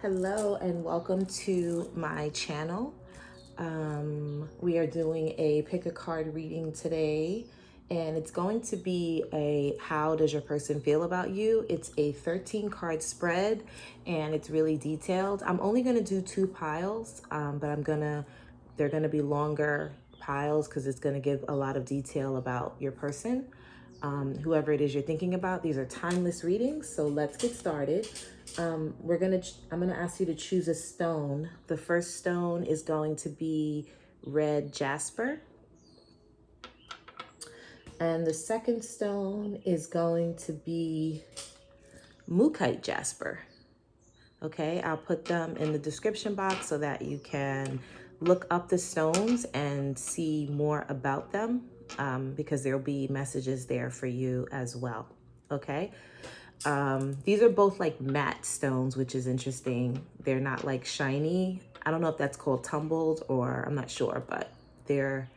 Hello and welcome to my channel. We are doing a pick a card reading today, and it's going to be a how does your person feel about you. It's a 13 card spread and it's really detailed. I'm only going to do two piles, but they're going to be longer piles because it's going to give a lot of detail about your person. Whoever it is you're thinking about. These are timeless readings, so let's get started. I'm gonna ask you to choose a stone. The first stone is going to be red jasper, and the second stone is going to be Mookite Jasper. Okay, I'll put them in the description box so that you can look up the stones and see more about them, because there'll be messages there for you as well. Okay. These are both like matte stones, which is interesting. They're not like shiny. I don't know if that's called tumbled or I'm not sure, but they're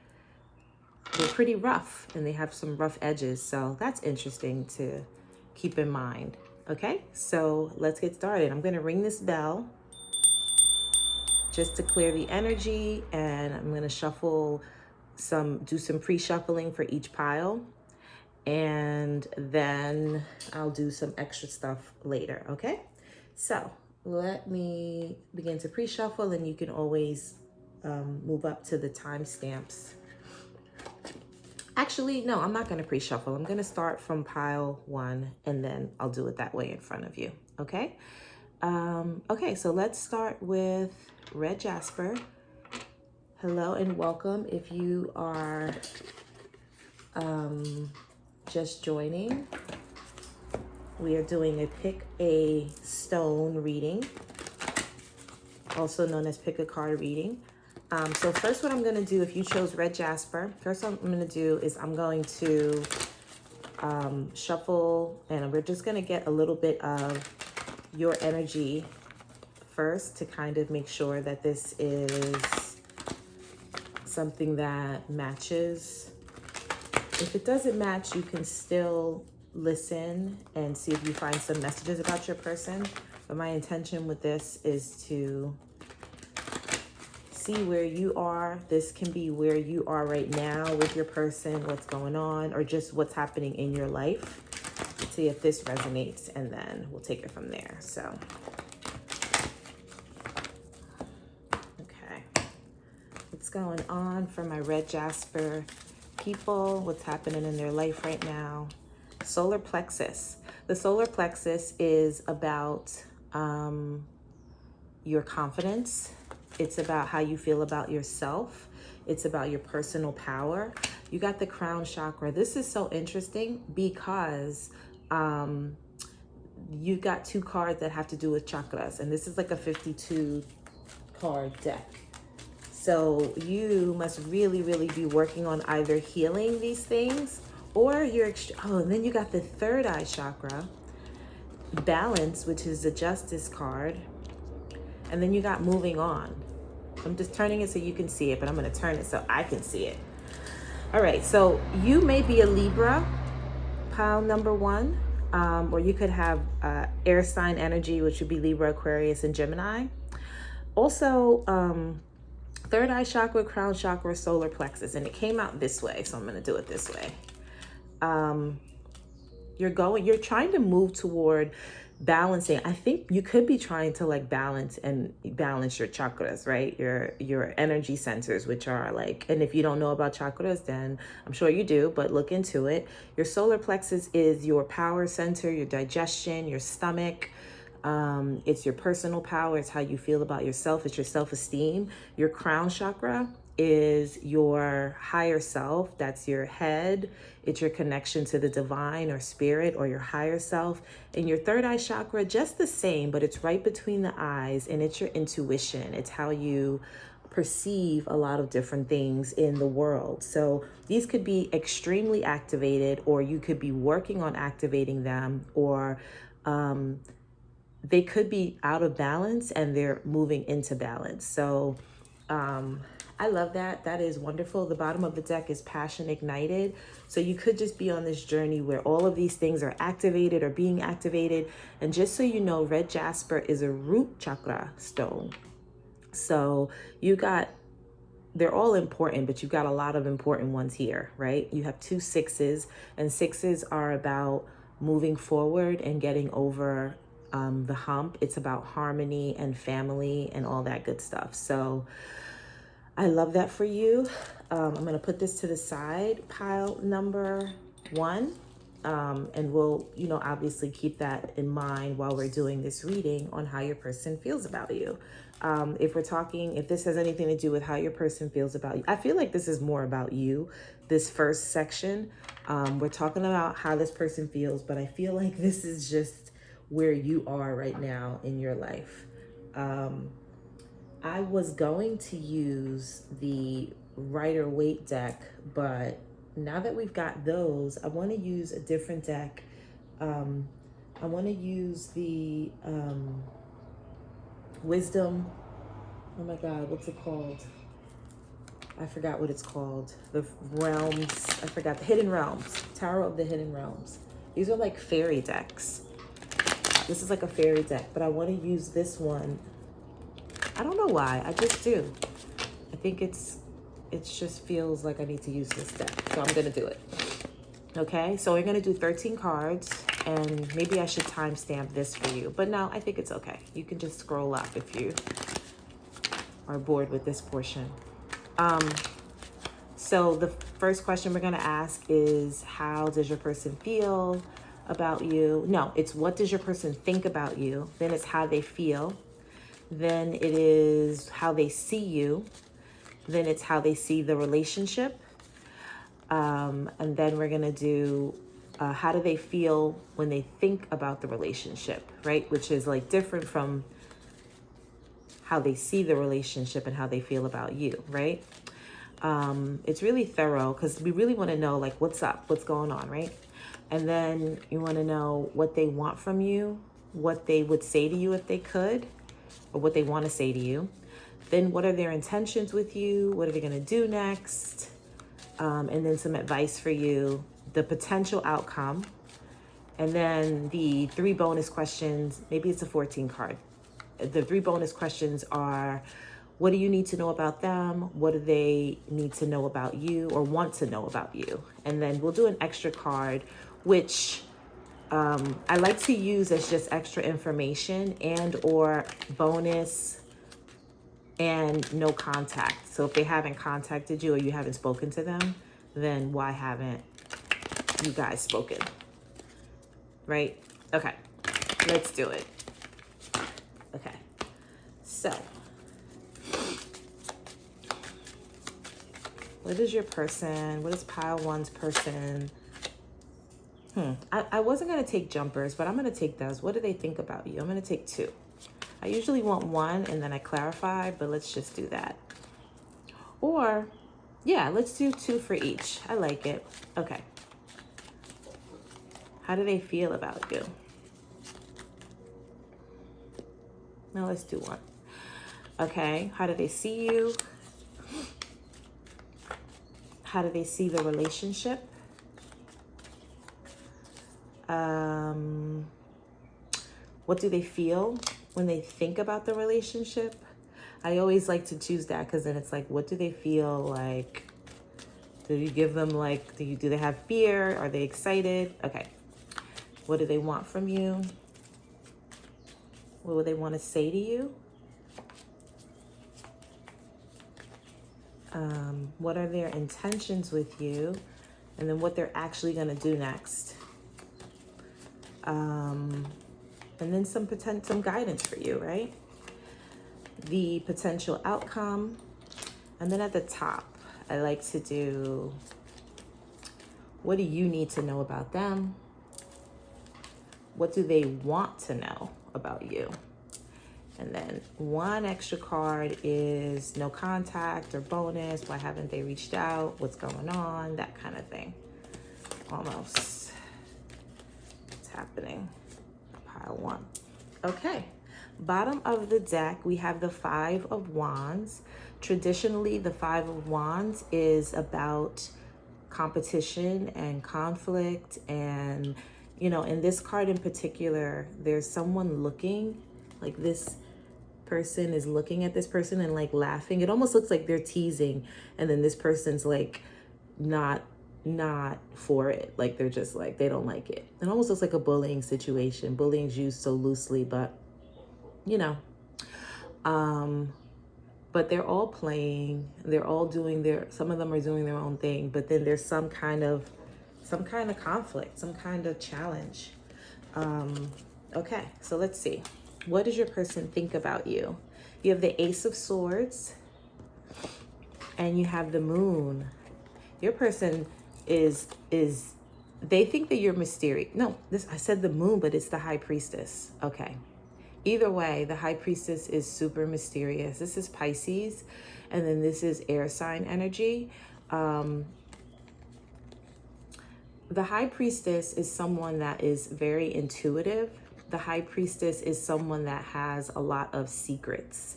pretty rough and they have some rough edges. So that's interesting to keep in mind. Okay, so let's get started. I'm going to ring this bell just to clear the energy, and I'm going to do some pre-shuffling for each pile. And then I'll do some extra stuff later, okay? So let me begin to pre-shuffle, and you can always move up to the timestamps. Actually, no, I'm not gonna pre-shuffle. I'm gonna start from pile 1, and then I'll do it that way in front of you, okay? Okay, so let's start with red jasper. Hello and welcome if you are just joining. We are doing a pick a stone reading, also known as pick a card reading. So first what I'm going to do, if you chose red jasper, first what I'm going to do is I'm going to shuffle, and we're just going to get a little bit of your energy first to kind of make sure that this is something that matches. If it doesn't match, you can still listen and see if you find some messages about your person. But my intention with this is to see where you are. This can be where you are right now with your person, what's going on, or just what's happening in your life. Let's see if this resonates, and then we'll take it from there. So, okay. What's going on for my red jasper people? What's happening in their life right now? Solar plexus. The solar plexus is about your confidence. It's about how you feel about yourself. It's about your personal power. You got the crown chakra. This is so interesting because you got two cards that have to do with chakras, and this is like a 52 card deck. So you must really, really be working on either healing these things, or and then you got the third eye chakra, balance, which is the justice card. And then you got moving on. I'm just turning it so you can see it, but I'm going to turn it so I can see it. All right. So you may be a Libra, pile number 1, or you could have air sign energy, which would be Libra, Aquarius, and Gemini. Also, third eye chakra, crown chakra, solar plexus, and it came out this way, so I'm going to do it this way. You're trying to move toward balancing. I think you could be trying to like balance your chakras, right? Your energy centers, which are like, and if you don't know about chakras, then I'm sure you do, but look into it. Your solar plexus is your power center, your digestion, your stomach. It's your personal power. It's how you feel about yourself. It's your self-esteem. Your crown chakra is your higher self. That's your head. It's your connection to the divine or spirit or your higher self. And your third eye chakra, just the same, but it's right between the eyes, and it's your intuition. It's how you perceive a lot of different things in the world. So these could be extremely activated, or you could be working on activating them, or they could be out of balance and they're moving into balance. So I love that. That is wonderful. The bottom of the deck is passion ignited. So you could just be on this journey where all of these things are activated or being activated. And just so you know, red jasper is a root chakra stone. So you got, they're all important, but you've got a lot of important ones here, right? You have 2 6s, and 6s are about moving forward and getting over the hump. It's about harmony and family and all that good stuff. So I love that for you. I'm going to put this to the side, pile number 1. And we'll, obviously keep that in mind while we're doing this reading on how your person feels about you. If this has anything to do with how your person feels about you, I feel like this is more about you. This first section, we're talking about how this person feels, but I feel like this is just where you are right now in your life. I was going to use the Rider-Waite deck, but now that we've got those, I want to use a different deck. I want to use the Wisdom. Oh my God, what's it called? I forgot what it's called. The Realms. I forgot. The Hidden Realms. Tarot of the Hidden Realms. These are like fairy decks. This is like a fairy deck, but I want to use this one. I don't know why. I just do. I think it just feels like I need to use this deck. So I'm going to do it. Okay, so we're going to do 13 cards, and maybe I should timestamp this for you. But no, I think it's okay. You can just scroll up if you are bored with this portion. So the first question we're going to ask is, how does your person feel about you? No, it's what does your person think about you? Then it's how they feel. Then it is how they see you. Then it's how they see the relationship. And then we're going to do how do they feel when they think about the relationship, right? Which is like different from how they see the relationship and how they feel about you, right? It's really thorough because we really want to know like what's up, what's going on, right? And then you want to know what they want from you, what they would say to you if they could, or what they want to say to you. Then what are their intentions with you? What are they going to do next? And then some advice for you, the potential outcome. And then the 3 bonus questions, maybe it's a 14 card. The 3 bonus questions are, what do you need to know about them? What do they need to know about you or want to know about you? And then we'll do an extra card, which I like to use as just extra information and or bonus and no contact. So if they haven't contacted you or you haven't spoken to them, then why haven't you guys spoken? Right? Okay, let's do it. Okay, so what is your person? What is pile 1's person? I wasn't going to take jumpers, but I'm going to take those. What do they think about you? I'm going to take 2. I usually want 1 and then I clarify, but let's just do that. Or, yeah, let's do 2 for each. I like it. Okay. How do they feel about you? Now let's do 1. Okay. How do they see you? How do they see the relationship? What do they feel when they think about the relationship? I always like to choose that because then it's like, what do they feel like? Do you give them like, do they have fear? Are they excited? Okay. What do they want from you? What would they want to say to you? What are their intentions with you? And then what they're actually going to do next. And then some guidance for you, right? The potential outcome. And then at the top, I like to do, what do you need to know about them? What do they want to know about you? And then 1 extra card is no contact or bonus. Why haven't they reached out? What's going on? That kind of thing. Almost. What's happening? Pile 1. Okay. Bottom of the deck, we have the Five of Wands. Traditionally, the Five of Wands is about competition and conflict. And, you know, in this card in particular, there's someone looking, like this person is looking at this person and like laughing. It almost looks like they're teasing. And then this person's like not for it. Like they're just like, they don't like it. It almost looks like a bullying situation. Bullying's used so loosely, but you know, but they're all playing, they're all doing some of them are doing their own thing, but then there's some kind of conflict, some kind of challenge. Okay, so let's see. What does your person think about you? You have the Ace of Swords and you have the Moon. Your person is they think that you're mysterious. No, I said the Moon, but it's the High Priestess. Okay. Either way, the High Priestess is super mysterious. This is Pisces, and then this is air sign energy. The High Priestess is someone that is very intuitive. The High Priestess is someone that has a lot of secrets.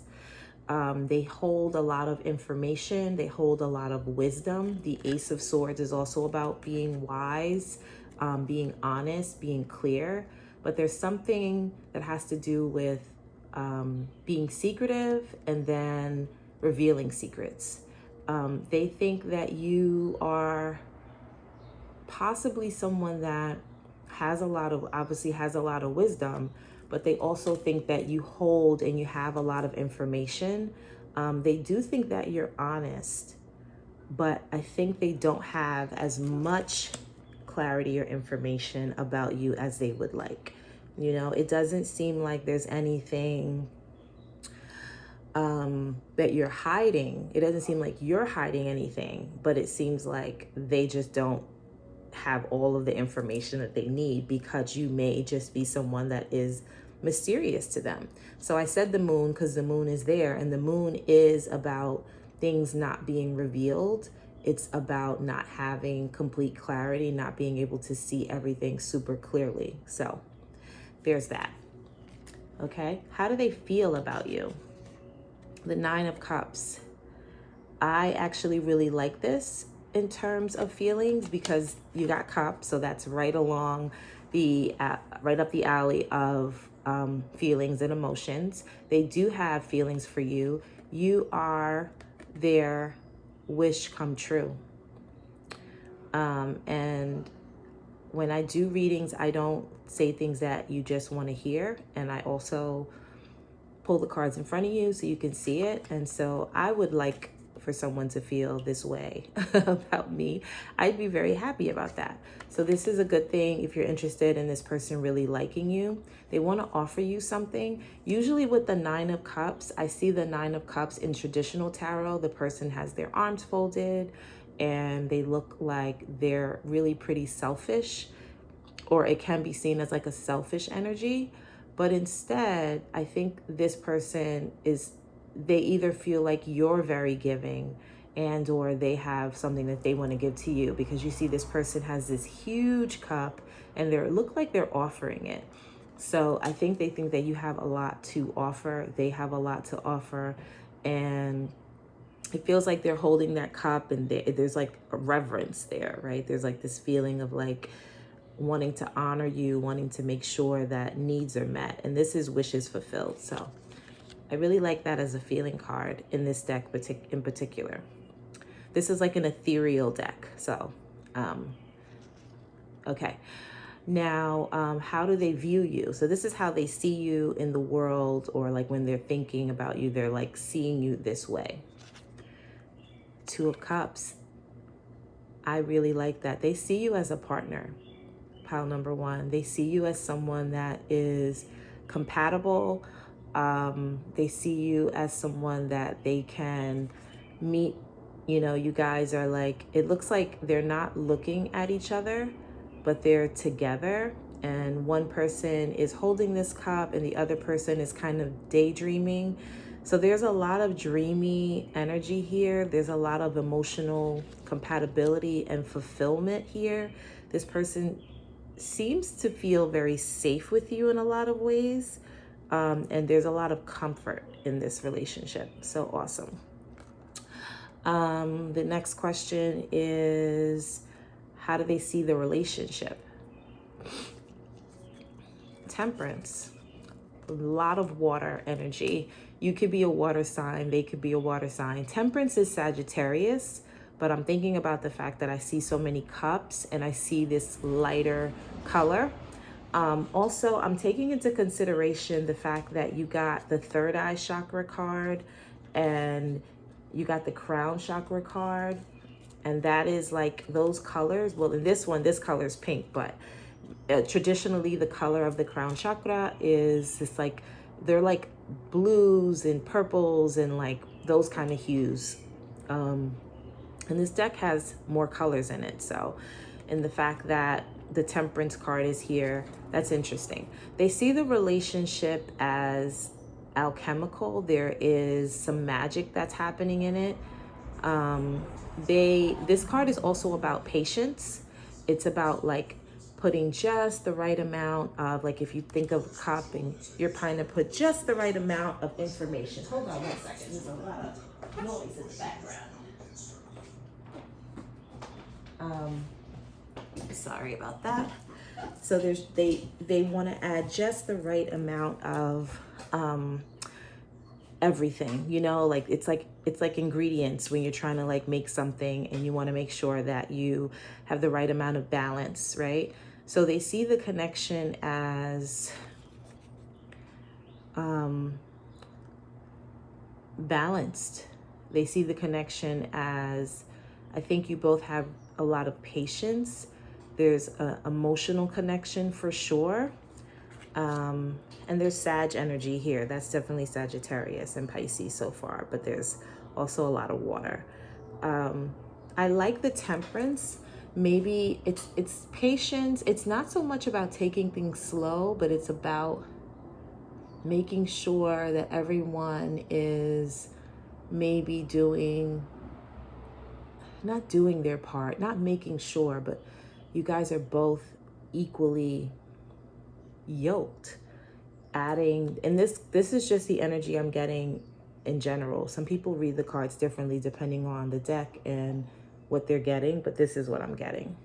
They hold a lot of information. They hold a lot of wisdom. The Ace of Swords is also about being wise, being honest, being clear. But there's something that has to do with being secretive and then revealing secrets. They think that you are possibly someone that obviously has a lot of wisdom, but they also think that you hold and you have a lot of information. They do think that you're honest, but I think they don't have as much clarity or information about you as they would like. You know, it doesn't seem like there's anything that you're hiding. It doesn't seem like you're hiding anything, but it seems like they just don't have all of the information that they need, because you may just be someone that is mysterious to them. So I said the Moon because the Moon is there, and the Moon is about things not being revealed. It's about not having complete clarity, not being able to see everything super clearly. So there's that. Okay, how do they feel about you? The Nine of Cups. I actually really like this in terms of feelings, because you got cups, so that's right along the right up the alley of feelings and emotions. They do have feelings for you. You are their wish come true. And when I do readings, I don't say things that you just want to hear, and I also pull the cards in front of you so you can see it. And so I would like for someone to feel this way about me. I'd be very happy about that. So this is a good thing if you're interested in this person really liking you. They want to offer you something. Usually with the Nine of Cups, I see the Nine of Cups in traditional tarot. The person has their arms folded and they look like they're really pretty selfish, or it can be seen as like a selfish energy. But instead, I think this person they either feel like you're very giving, and or they have something that they want to give to you, because you see this person has this huge cup and they look like they're offering it. So I think they think that you have a lot to offer. They have a lot to offer, and it feels like they're holding that cup, and there's like a reverence there, right? There's like this feeling of like wanting to honor you, wanting to make sure that needs are met. And this is wishes fulfilled. So I really like that as a feeling card in this deck in particular. This is like an ethereal deck. So, okay. Now, how do they view you? So this is how they see you in the world, or like when they're thinking about you, they're like seeing you this way. Two of Cups. I really like that. They see you as a partner. Pile number one. They see you as someone that is compatible. They see you as someone that they can meet. You know, you guys are like, it looks like they're not looking at each other, but they're together. And one person is holding this cup and the other person is kind of daydreaming. So there's a lot of dreamy energy here. There's a lot of emotional compatibility and fulfillment here. This person seems to feel very safe with you in a lot of ways. And there's a lot of comfort in this relationship. So awesome. The next question is, how do they see the relationship? Temperance. A lot of water energy. You could be a water sign, they could be a water sign. Temperance is Sagittarius, but I'm thinking about the fact that I see so many cups and I see this lighter color. Also, I'm taking into consideration the fact that you got the third eye chakra card and you got the crown chakra card. And that is like those colors. Well, in this one, this color is pink, but traditionally the color of the crown chakra is this like, they're like blues and purples and like those kind of hues. And this deck has more colors in it. So, and the fact that the temperance card is here, that's interesting. They see the relationship as alchemical. There is some magic that's happening in it. This card is also about patience. It's about like putting just the right amount of, like, if you think of a cup and you're trying to put just the right amount of information. Hold on 1 second. There's a lot of noise in the background. Sorry about that. So they want to add just the right amount of everything, you know, like it's like ingredients when you're trying to like make something and you want to make sure that you have the right amount of balance, right? So they see the connection as balanced. They see the connection as, I think you both have a lot of patience. There's an emotional connection for sure. And there's Sag energy here. That's definitely Sagittarius and Pisces so far, but there's also a lot of water. I like the temperance. Maybe it's patience. It's not so much about taking things slow, but it's about making sure that everyone is maybe not doing their part, not making sure, but you guys are both equally yoked. Adding, and this is just the energy I'm getting in general. Some people read the cards differently depending on the deck and what they're getting, but this is what I'm getting.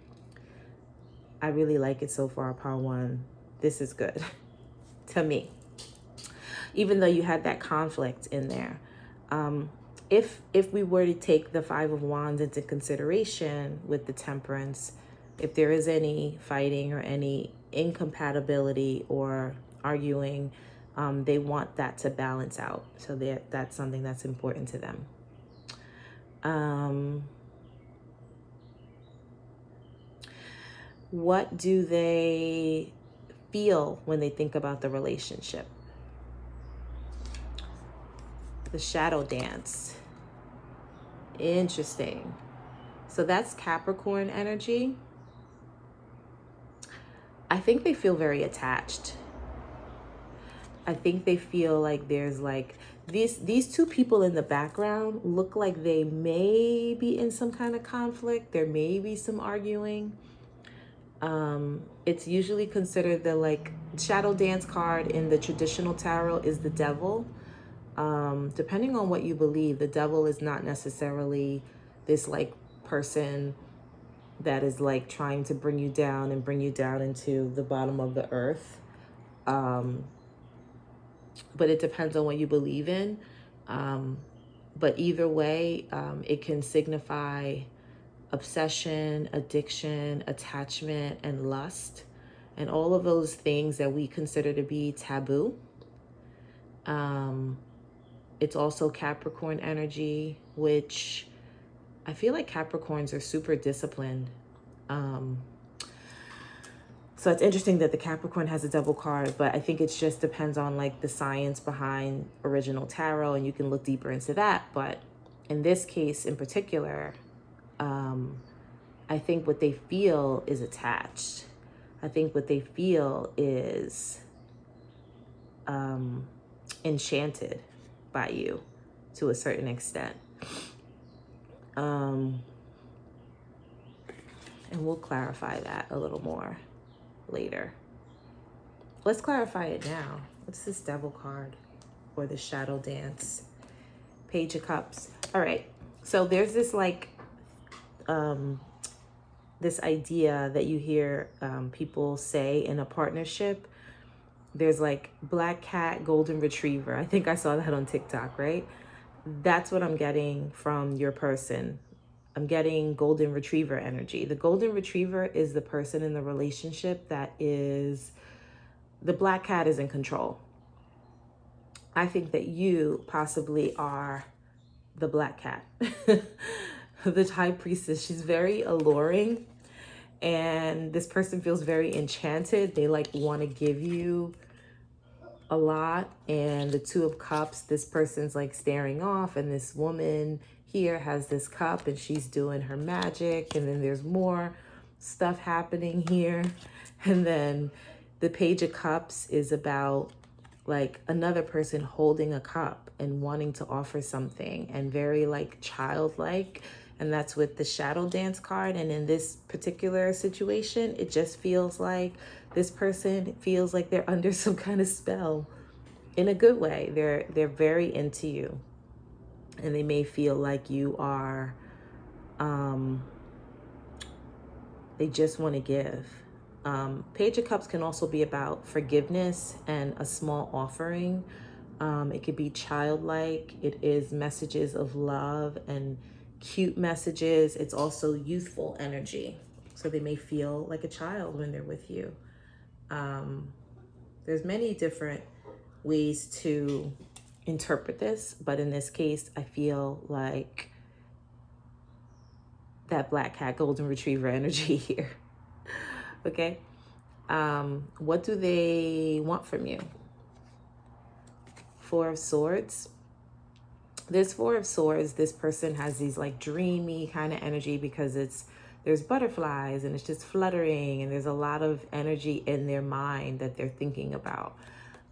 I really like it so far, Part 1. This is good to me. Even though you had that conflict in there. If we were to take the Five of Wands into consideration with the Temperance, if there is any fighting or any incompatibility or arguing, they want that to balance out. So that's something that's important to them. What do they feel when they think about the relationship? The shadow dance. Interesting. So that's Capricorn energy. I think they feel very attached. I think they feel like there's like these two people in the background look like they may be in some kind of conflict. There may be some arguing. It's usually considered the like shadow dance card in the traditional tarot is the devil. Depending on what you believe, the devil is not necessarily this like person that is like trying to bring you down and bring you down into the bottom of the earth. But it depends on what you believe in. But either way, it can signify obsession, addiction, attachment, and lust, and all of those things that we consider to be taboo. It's also Capricorn energy, which I feel like Capricorns are super disciplined. So it's interesting that the Capricorn has a double card, but I think it just depends on like the science behind original tarot, and you can look deeper into that. But in this case in particular, I think what they feel is attached. I think what they feel is enchanted by you to a certain extent. And we'll clarify that a little more later. Let's clarify it now. What's this devil card or the shadow dance? Page of Cups. All right. So there's this like, this idea that you hear people say in a partnership. There's like black cat, golden retriever. I think I saw that on TikTok, right? That's what I'm getting from your person. I'm getting golden retriever energy. The golden retriever is the person in the relationship that is, the black cat is in control. I think that you possibly are the black cat. The high priestess, she's very alluring, and this person feels very enchanted. They like want to give you a lot. And the Two of Cups, this person's like staring off, and this woman here has this cup and she's doing her magic, and then there's more stuff happening here. And then the Page of Cups is about like another person holding a cup and wanting to offer something, and very like childlike. And that's with the shadow dance card. And in this particular situation, it just feels like this person feels like they're under some kind of spell in a good way. They're very into you, and they may feel like you are, they just want to give. Page of Cups can also be about forgiveness and a small offering. It could be childlike. It is messages of love and cute messages. It's also youthful energy. So they may feel like a child when they're with you. There's many different ways to interpret this, but in this case, I feel like that black cat, golden retriever energy here. Okay. What do they want from you? Four of Swords. This Four of Swords, this person has these like dreamy kind of energy because there's butterflies and it's just fluttering, and there's a lot of energy in their mind that they're thinking about.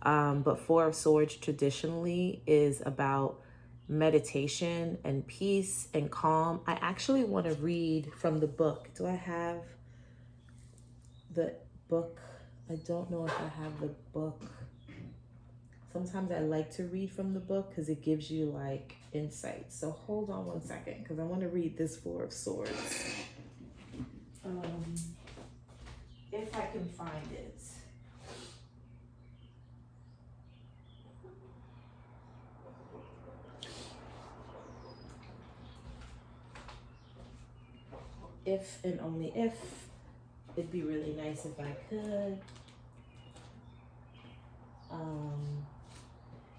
But Four of Swords traditionally is about meditation and peace and calm. I actually want to read from the book. Do I have the book? I don't know if I have the book. Sometimes I like to read from the book because it gives you like insight. So hold on one second, because I want to read this Four of Swords. If I can find it. If and only if, it'd be really nice if I could.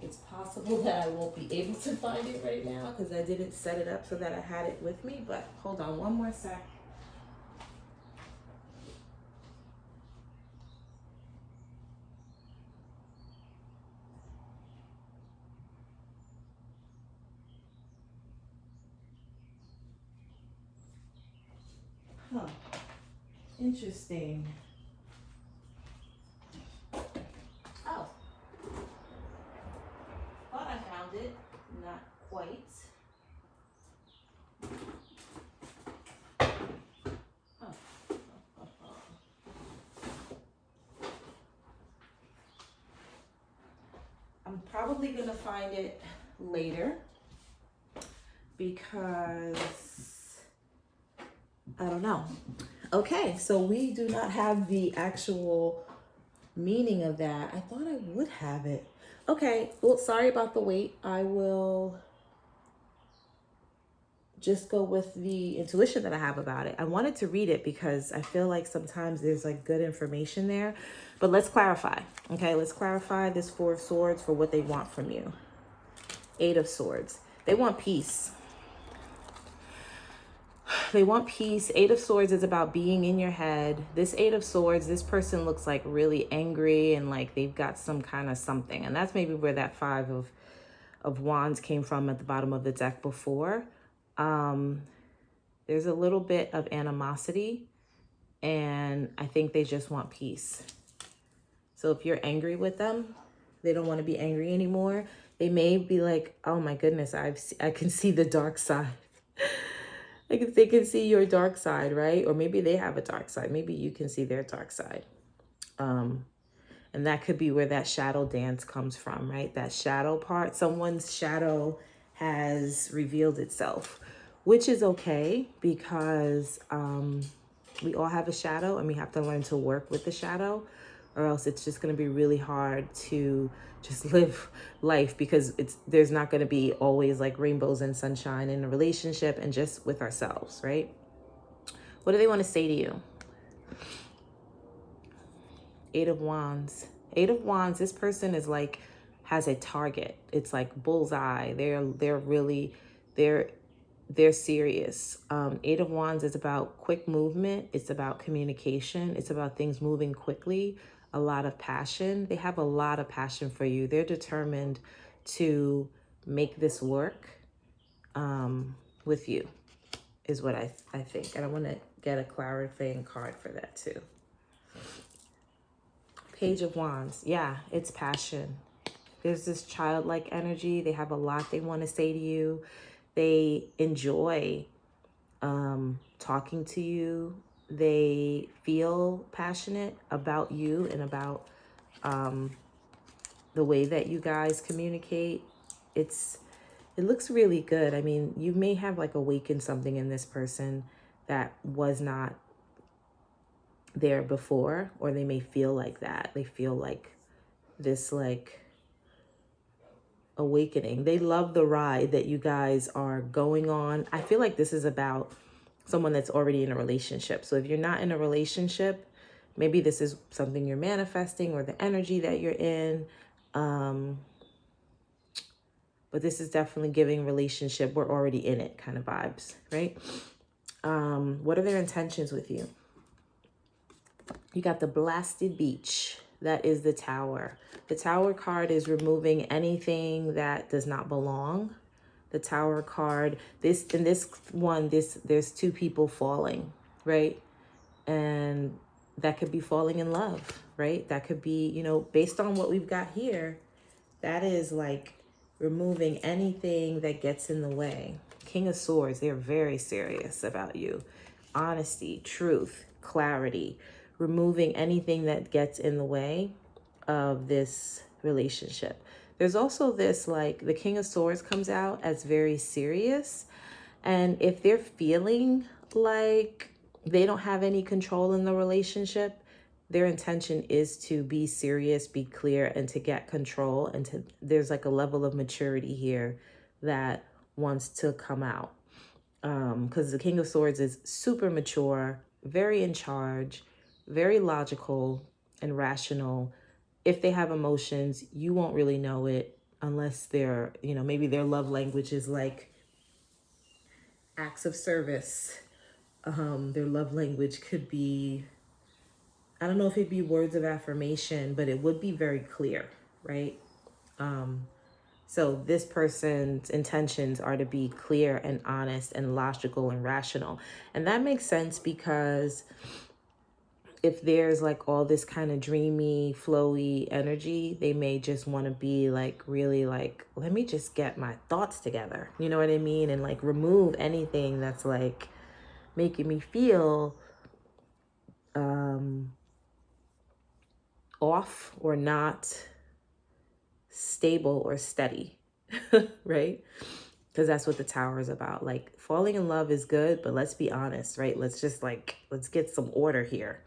It's possible that I won't be able to find it right now because I didn't set it up so that I had it with me, but hold on one more sec. Huh. Interesting. Oh. Thought I found it. Not quite. Oh. I'm probably gonna find it later because I don't know. Okay, so we do not have the actual meaning of that. I thought I would have it. Okay, well, sorry about the wait. I will just go with the intuition that I have about it. I wanted to read it because I feel like sometimes there's like good information there, but let's clarify. Okay, let's clarify this Four of Swords for what they want from you. Eight of Swords. They want peace. They want peace. Eight of Swords is about being in your head. This Eight of Swords, this person looks like really angry and like they've got some kind of something. And that's maybe where that Five of Wands came from at the bottom of the deck before. There's a little bit of animosity, and I think they just want peace. So if you're angry with them, they don't want to be angry anymore. They may be like, oh my goodness, I can see the dark side. They can see your dark side, right? Or maybe they have a dark side. Maybe you can see their dark side. And that could be where that shadow dance comes from, right? That shadow part, someone's shadow has revealed itself, which is okay because we all have a shadow and we have to learn to work with the shadow, or else it's just going to be really hard to just live life, because there's not going to be always like rainbows and sunshine in a relationship and just with ourselves, right? What do they want to say to you? Eight of Wands. Eight of Wands, this person is like, has a target. It's like bullseye. They're serious. Eight of Wands is about quick movement. It's about communication. It's about things moving quickly. A lot of passion. They have a lot of passion for you. They're determined to make this work with you, is what I think. And I want to get a clarifying card for that too. Page of Wands. Yeah, it's passion. There's this childlike energy. They have a lot they want to say to you. They enjoy talking to you. They feel passionate about you and about the way that you guys communicate. It looks really good. I mean, you may have like awakened something in this person that was not there before, or they may feel like that. They feel like this like awakening. They love the ride that you guys are going on. I feel like this is about someone that's already in a relationship. So if you're not in a relationship, maybe this is something you're manifesting or the energy that you're in. But this is definitely giving relationship, we're already in it kind of vibes, right? What are their intentions with you? You got the blasted beach. That is the Tower. The Tower card is removing anything that does not belong. The Tower card, there's two people falling, right? And that could be falling in love, right? That could be, based on what we've got here, that is like removing anything that gets in the way. King of Swords, they're very serious about you. Honesty, truth, clarity, removing anything that gets in the way of this relationship. There's also this, like, the King of Swords comes out as very serious. And if they're feeling like they don't have any control in the relationship, their intention is to be serious, be clear, and to get control. And there's like a level of maturity here that wants to come out. Because the King of Swords is super mature, very in charge, very logical and rational. If they have emotions, you won't really know it unless they're, maybe their love language is like acts of service. Their love language could be, I don't know if it'd be words of affirmation, but it would be very clear, right? So this person's intentions are to be clear and honest and logical and rational. And that makes sense because if there's like all this kind of dreamy, flowy energy, they may just want to be like really like, let me just get my thoughts together. You know what I mean? And like remove anything that's like making me feel off or not stable or steady, right? Because that's what the Tower is about. Like, falling in love is good, but let's be honest, right? Let's get some order here.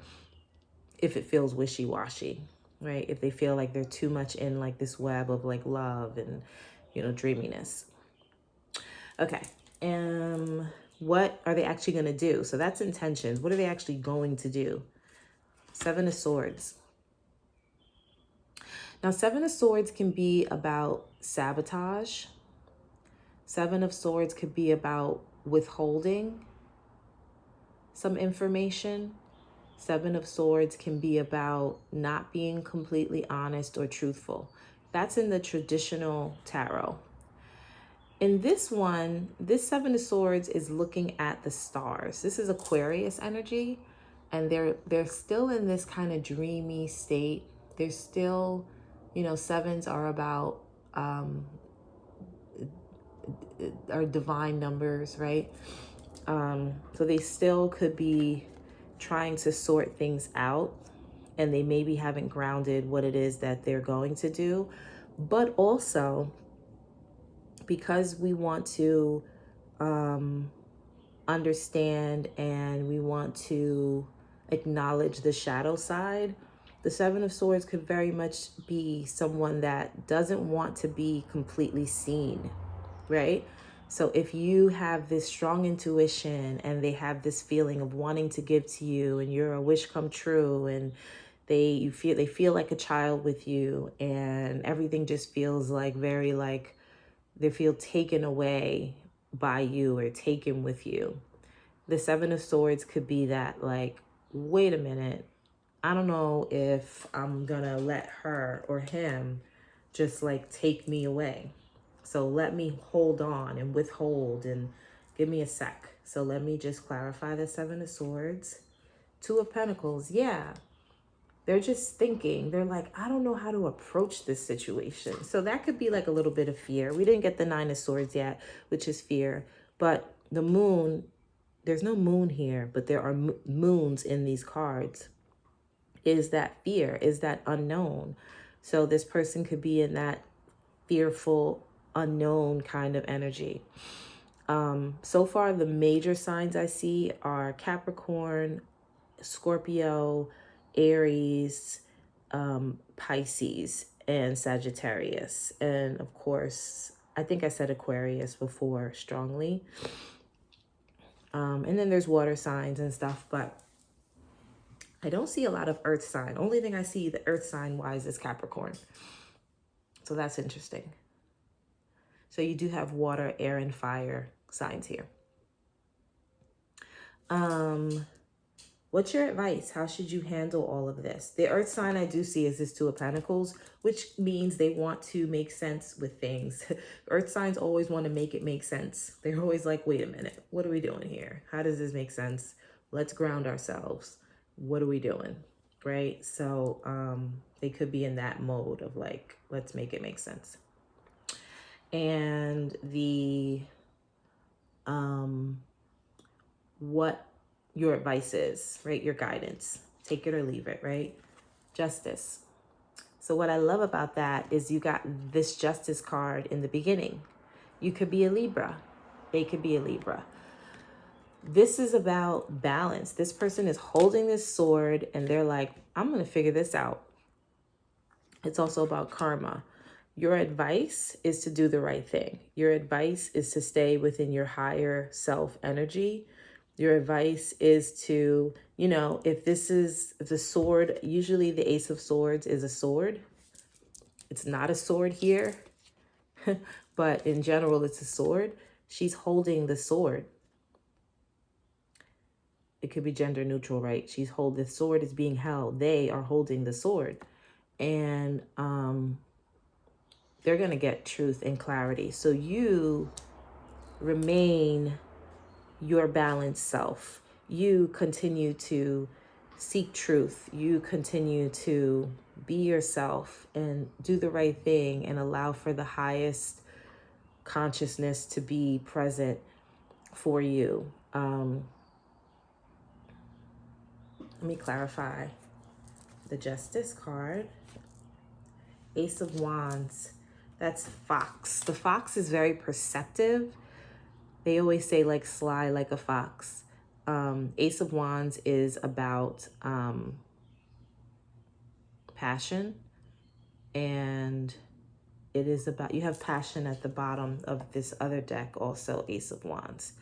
If it feels wishy-washy, right? If they feel like they're too much in like this web of like love and, dreaminess. Okay. What are they actually going to do? So that's intentions. What are they actually going to do? Seven of Swords. Now, Seven of Swords can be about sabotage. Seven of Swords could be about withholding some information. Seven of Swords can be about not being completely honest or truthful. That's in the traditional tarot. In this one, this Seven of Swords is looking at the stars. This is Aquarius energy, and they're still in this kind of dreamy state. They're still, sevens are about are divine numbers, right? So they still could be trying to sort things out. and they maybe haven't grounded what it is that they're going to do. But also, because we want to understand and we want to acknowledge the shadow side, the Seven of Swords could very much be someone that doesn't want to be completely seen, right? So if you have this strong intuition and they have this feeling of wanting to give to you and you're a wish come true, and they feel like a child with you, and everything just feels like very like they feel taken away by you or taken with you. The Seven of Swords could be that, like, wait a minute, I don't know if I'm gonna let her or him just like take me away. So let me hold on and withhold and give me a sec. So let me just clarify the Seven of Swords. Two of Pentacles, yeah. They're just thinking, they're like, I don't know how to approach this situation. So that could be like a little bit of fear. We didn't get the Nine of Swords yet, which is fear. But the moon, there's no moon here, but there are moons in these cards. Is that fear, is that unknown. So this person could be in that fearful, unknown kind of energy. So far, the major signs I see are Capricorn, Scorpio, Aries, Pisces, and Sagittarius. And of course, I think I said Aquarius before strongly. And then there's water signs and stuff, but I don't see a lot of earth sign. Only thing I see the earth sign wise is Capricorn. So that's interesting. So you do have water, air, and fire signs here. What's your advice? How should you handle all of this? The earth sign I do see is this Two of Pentacles, which means they want to make sense with things. Earth signs always want to make it make sense. They're always like, wait a minute, what are we doing here? How does this make sense? Let's ground ourselves. What are we doing? Right? So they could be in that mode of like, let's make it make sense. And the what your advice is, right? Your guidance, take it or leave it, right? Justice. So what I love about that is you got this Justice card in the beginning. You could be a Libra. They could be a Libra. This is about balance. This person is holding this sword and they're like, I'm going to figure this out. It's also about karma. Your advice is to do the right thing. Your advice is to stay within your higher self energy. Your advice is to, you know, if this is the sword, usually the Ace of Swords is a sword. It's not a sword here, but in general, it's a sword. She's holding the sword. It could be gender neutral, right? She's holding the sword is being held. They are holding the sword. And they're going to get truth and clarity. So you remain your balanced self. You continue to seek truth. You continue to be yourself and do the right thing and allow for the highest consciousness to be present for you. Let me clarify the Justice card. Ace of Wands. That's fox. The fox is very perceptive. They always say like sly like a fox. Ace of Wands is about passion, and it is about, you have passion at the bottom of this other deck also, Ace of Wands.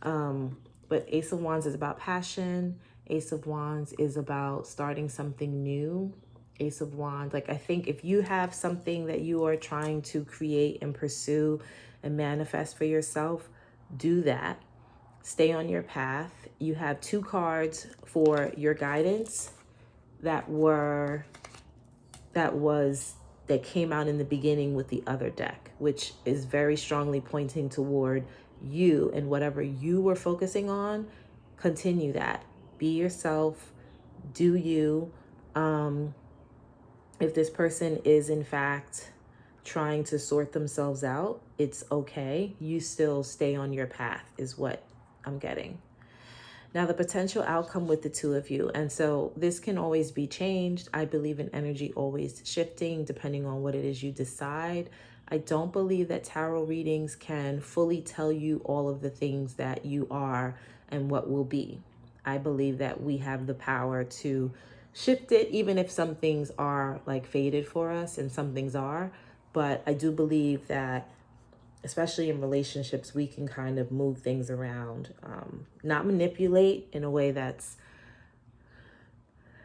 But Ace of Wands is about passion. Ace of Wands is about starting something new. Ace of Wands, like I think if you have something that you are trying to create and pursue and manifest for yourself, do that. Stay on your path. You have two cards for your guidance that came out in the beginning with the other deck, which is very strongly pointing toward you and whatever you were focusing on. Continue that. Be yourself. Do you. If this person is in fact trying to sort themselves out, it's okay. You still stay on your path is what I'm getting. Now, the potential outcome with the two of you. And so this can always be changed. I believe in energy always shifting depending on what it is you decide. I don't believe that tarot readings can fully tell you all of the things that you are and what will be. I believe that we have the power to shift it, even if some things are like faded for us and some things are. But I do believe that, especially in relationships, we can kind of move things around, not manipulate in a way that's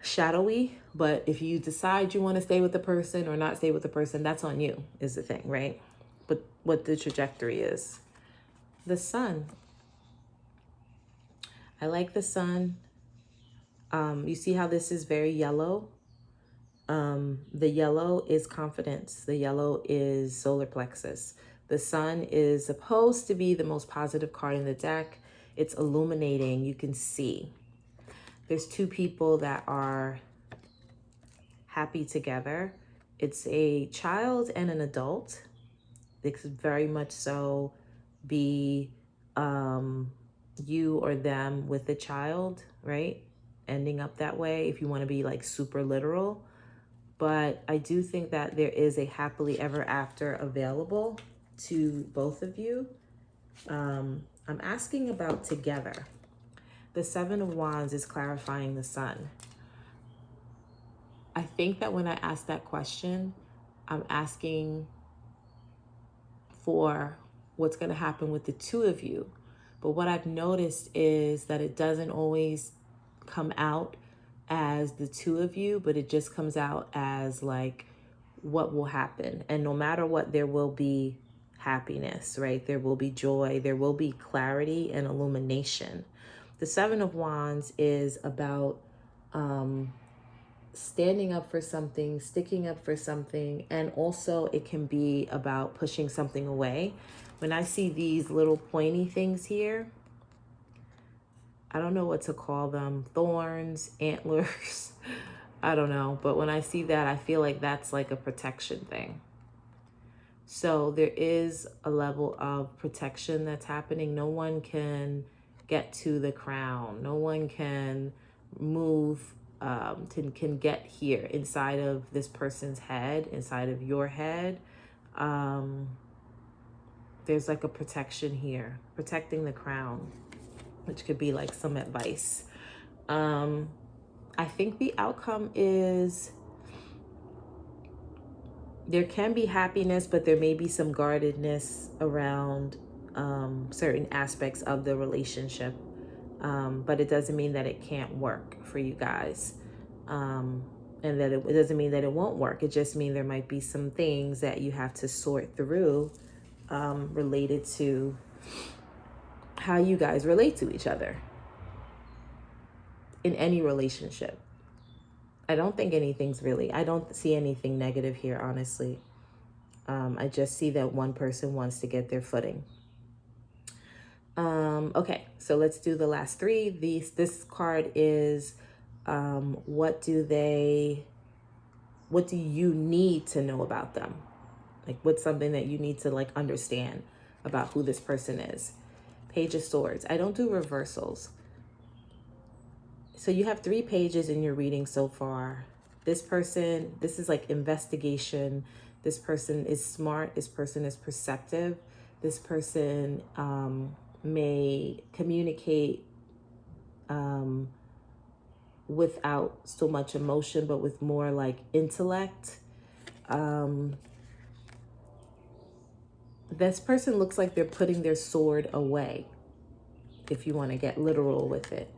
shadowy. But if you decide you want to stay with the person or not stay with the person, that's on you, is the thing, right? But what the trajectory is. The sun. I like the sun. You see how this is very yellow? The yellow is confidence. The yellow is solar plexus. The sun is supposed to be the most positive card in the deck. It's illuminating. You can see. There's two people that are happy together. It's a child and an adult. It could very much so be you or them with a child, right? Ending up that way if you want to be like super literal. But I do think that there is a happily ever after available to both of you. I'm asking about together. The Seven of Wands is clarifying the sun. I think that when I ask that question, I'm asking for what's going to happen with the two of you. But what I've noticed is that it doesn't always come out as the two of you, but it just comes out as like what will happen. And no matter what, there will be happiness, right? There will be joy, there will be clarity and illumination. The Seven of Wands is about standing up for something, sticking up for something, and also it can be about pushing something away. When I see these little pointy things here, I don't know what to call them, thorns, antlers, I don't know. But when I see that, I feel like that's like a protection thing. So there is a level of protection that's happening. No one can get to the crown. No one can move, can get here inside of this person's head, inside of your head. There's like a protection here, protecting the crown, which could be like some advice. I think the outcome is there can be happiness, but there may be some guardedness around certain aspects of the relationship. But it doesn't mean that it can't work for you guys. And that it doesn't mean that it won't work. It just means there might be some things that you have to sort through related to how you guys relate to each other in any relationship. I don't think I don't see anything negative here, honestly. I just see that one person wants to get their footing. Okay, so let's do the last three. This card is, what do you need to know about them? Like, what's something that you need to like understand about who this person is? Page of Swords. I don't do reversals. So you have 3 pages in your reading so far. This is like investigation. This person is smart. This person is perceptive. This person may communicate without so much emotion, but with more like intellect. This person looks like they're putting their sword away, if you want to get literal with it.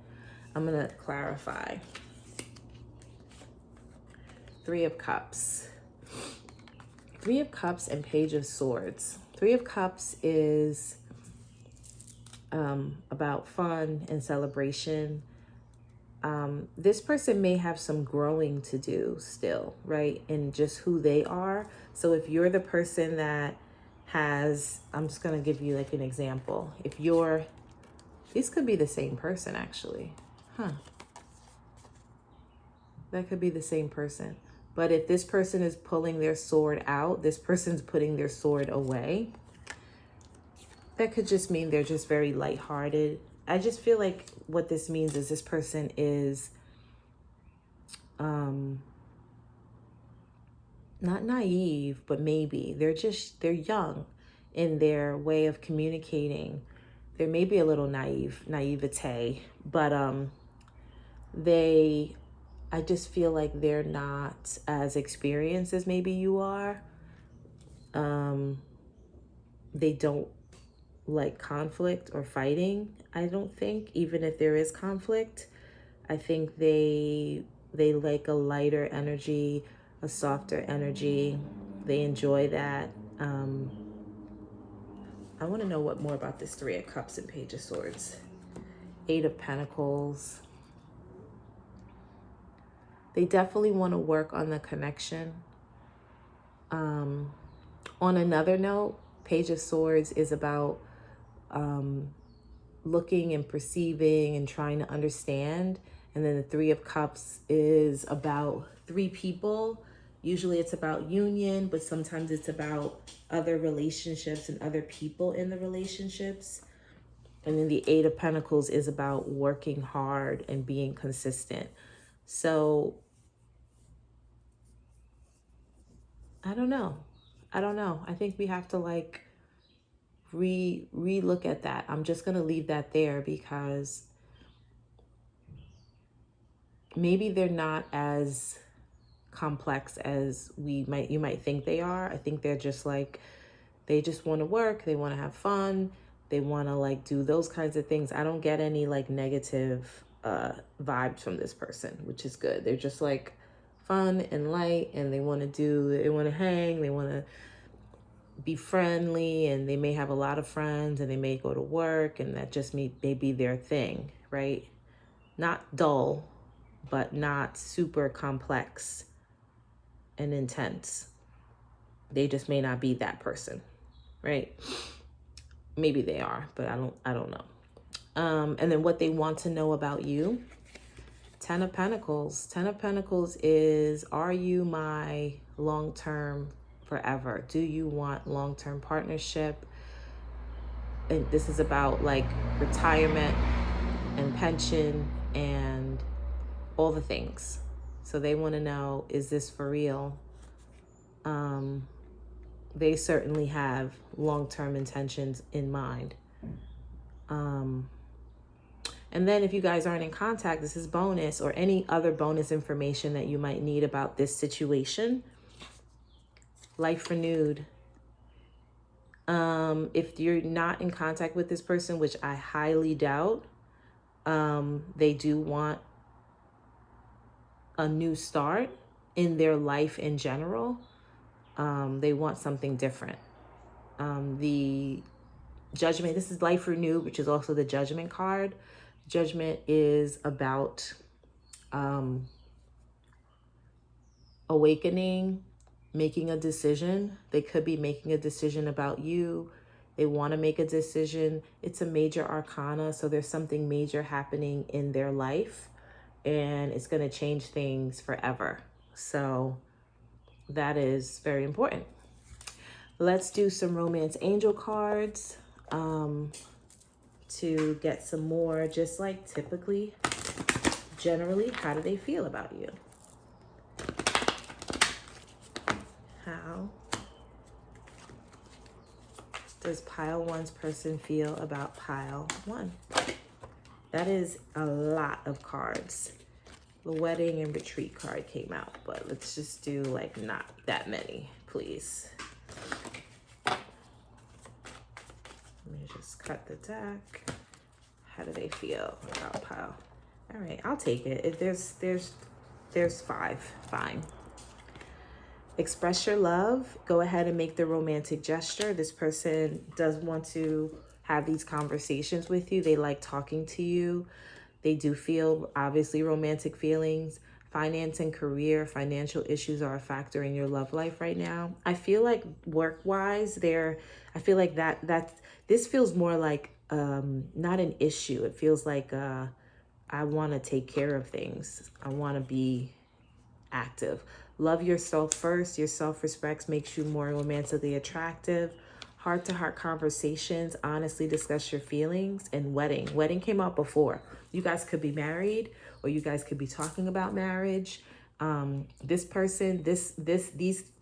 I'm going to clarify. 3 of Cups. 3 of Cups and Page of Swords. 3 of Cups is about fun and celebration. This person may have some growing to do still, right? In just who they are. So if you're the person that has, I'm just going to give you like an example. This could be the same person actually. That could be the same person. But if this person is pulling their sword out, this person's putting their sword away. That could just mean they're just very lighthearted. I just feel like what this means is this person is not naive, but maybe they're young in their way of communicating. There may be a little naivete, but I just feel like they're not as experienced as maybe you are. They don't like conflict or fighting, I don't think, even if there is conflict. I think they like a lighter energy, a softer energy. They enjoy that. I want to know what more about this Three of Cups and Page of Swords. Eight of Pentacles. They definitely want to work on the connection. On another note, Page of Swords is about looking and perceiving and trying to understand. And then the Three of Cups is about three people. Usually it's about union, but sometimes it's about other relationships and other people in the relationships. And then the Eight of Pentacles is about working hard and being consistent. So I don't know. I think we have to like re-look at that. I'm just going to leave that there because maybe they're not as complex as you might think they are. I think they're just like, they just want to work, they want to have fun, they want to like do those kinds of things. I don't get any like negative vibes from this person, which is good. They're just like fun and light, and they want to hang, they want to be friendly, and they may have a lot of friends, and they may go to work, and that just may be their thing, right? Not dull, but not super complex and intense. They just may not be that person, right? Maybe they are, but I don't know. And then what they want to know about you. Ten of Pentacles. Ten of Pentacles is, are you my long-term forever? Do you want long-term partnership? And this is about like retirement and pension and all the things. So they want to know, is this for real? They certainly have long-term intentions in mind. And then if you guys aren't in contact, this is bonus or any other bonus information that you might need about this situation. Life renewed. If you're not in contact with this person, which I highly doubt, they do want a new start in their life in general. They want something different. The Judgment, this is Life Renewed, which is also the Judgment card. Judgment is about awakening, making a decision. They could be making a decision about you. They want to make a decision. It's a major arcana, so there's something major happening in their life, and it's going to change things forever. So that is very important. Let's do some romance angel cards to get some more, just like typically, generally, how do they feel about you? How does pile one's person feel about pile one? That is a lot of cards. The wedding and retreat card came out, but let's just do like not that many, please. Let me just cut the deck. How do they feel about pile? All right, I'll take it. If there's five, fine. Express your love. Go ahead and make the romantic gesture. This person does want to have these conversations with you. They like talking to you. They do feel, obviously, romantic feelings. Finance and career, financial issues are a factor in your love life right now. I feel like work-wise, I feel like this feels more like not an issue. It feels like I want to take care of things. I want to be active. Love yourself first. Your self-respect makes you more romantically attractive. heart-to-heart conversations, honestly discuss your feelings, and wedding. Wedding came out before. You guys could be married, or you guys could be talking about marriage. This person, these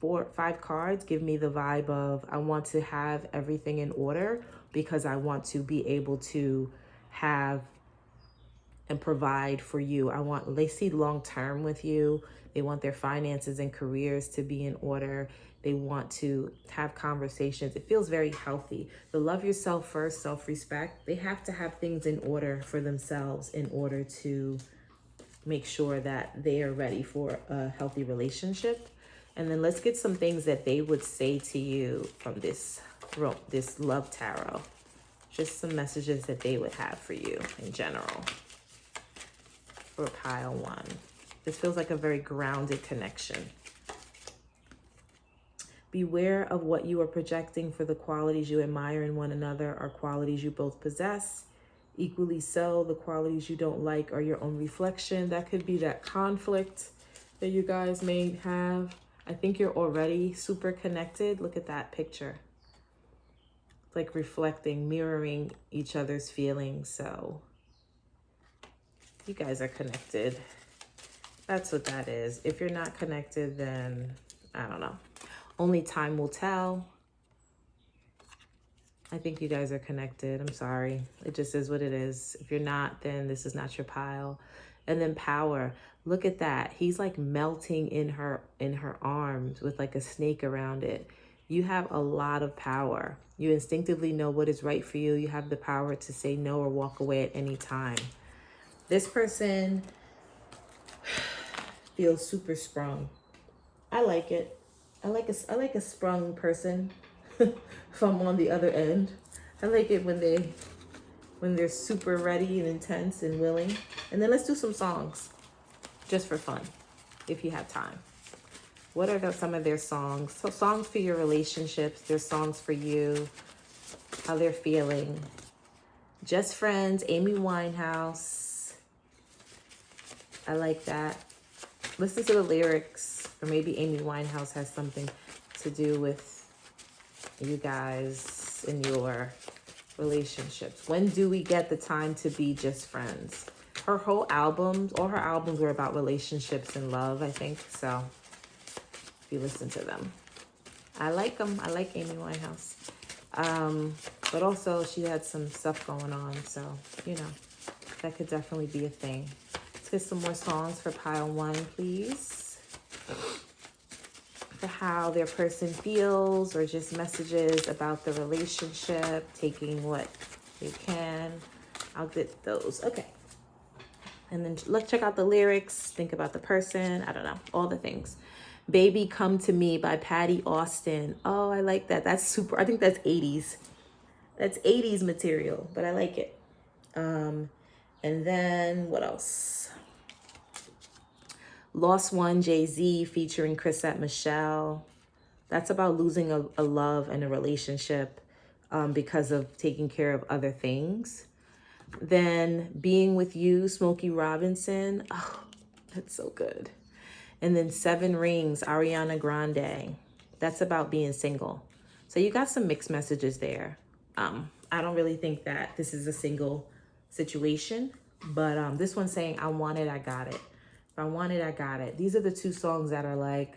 4-5 cards give me the vibe of, I want to have everything in order because I want to be able to have and provide for you. They see long term with you. They want their finances and careers to be in order. They want to have conversations. It feels very healthy. The love yourself first, self-respect. They have to have things in order for themselves in order to make sure that they are ready for a healthy relationship. And then let's get some things that they would say to you from this love tarot. Just some messages that they would have for you in general. For pile 1. This feels like a very grounded connection. Beware of what you are projecting, for the qualities you admire in one another are qualities you both possess. Equally so, the qualities you don't like are your own reflection. That could be that conflict that you guys may have. I think you're already super connected. Look at that picture. It's like reflecting, mirroring each other's feelings. So you guys are connected. That's what that is. If you're not connected, then I don't know. Only time will tell. I think you guys are connected. I'm sorry. It just is what it is. If you're not, then this is not your pile. And then power. Look at that. He's like melting in her arms with like a snake around it. You have a lot of power. You instinctively know what is right for you. You have the power to say no or walk away at any time. This person feels super sprung. I like it. I like a sprung person. If I'm on the other end, I like it when they're super ready and intense and willing. And then let's do some songs, just for fun, if you have time. What are some of their songs? So songs for your relationships. Their songs for you, how they're feeling. Just Friends, Amy Winehouse. I like that. Listen to the lyrics, or maybe Amy Winehouse has something to do with you guys in your relationships. When do we get the time to be just friends? All her albums were about relationships and love, I think. So if you listen to them, I like them. I like Amy Winehouse. But also she had some stuff going on. So, you know, that could definitely be a thing. Let's get some more songs for pile 1, please. For how their person feels, or just messages about the relationship, taking what they can. I'll get those. Okay. And then let's check out the lyrics. Think about the person. I don't know. All the things. Baby Come to Me by Patty Austin. Oh, I like that. That's super. I think that's 80s. That's 80s material, but I like it. And then what else? Lost One, Jay-Z featuring Chrisette Michele. That's about losing a love and a relationship because of taking care of other things. Then Being With You, Smokey Robinson. Oh, that's so good. And then 7 Rings, Ariana Grande. That's about being single. So you got some mixed messages there. I don't really think that this is a single situation, but this one's saying, I want it, I got it. If I want it, I got it. These are the 2 songs that are like,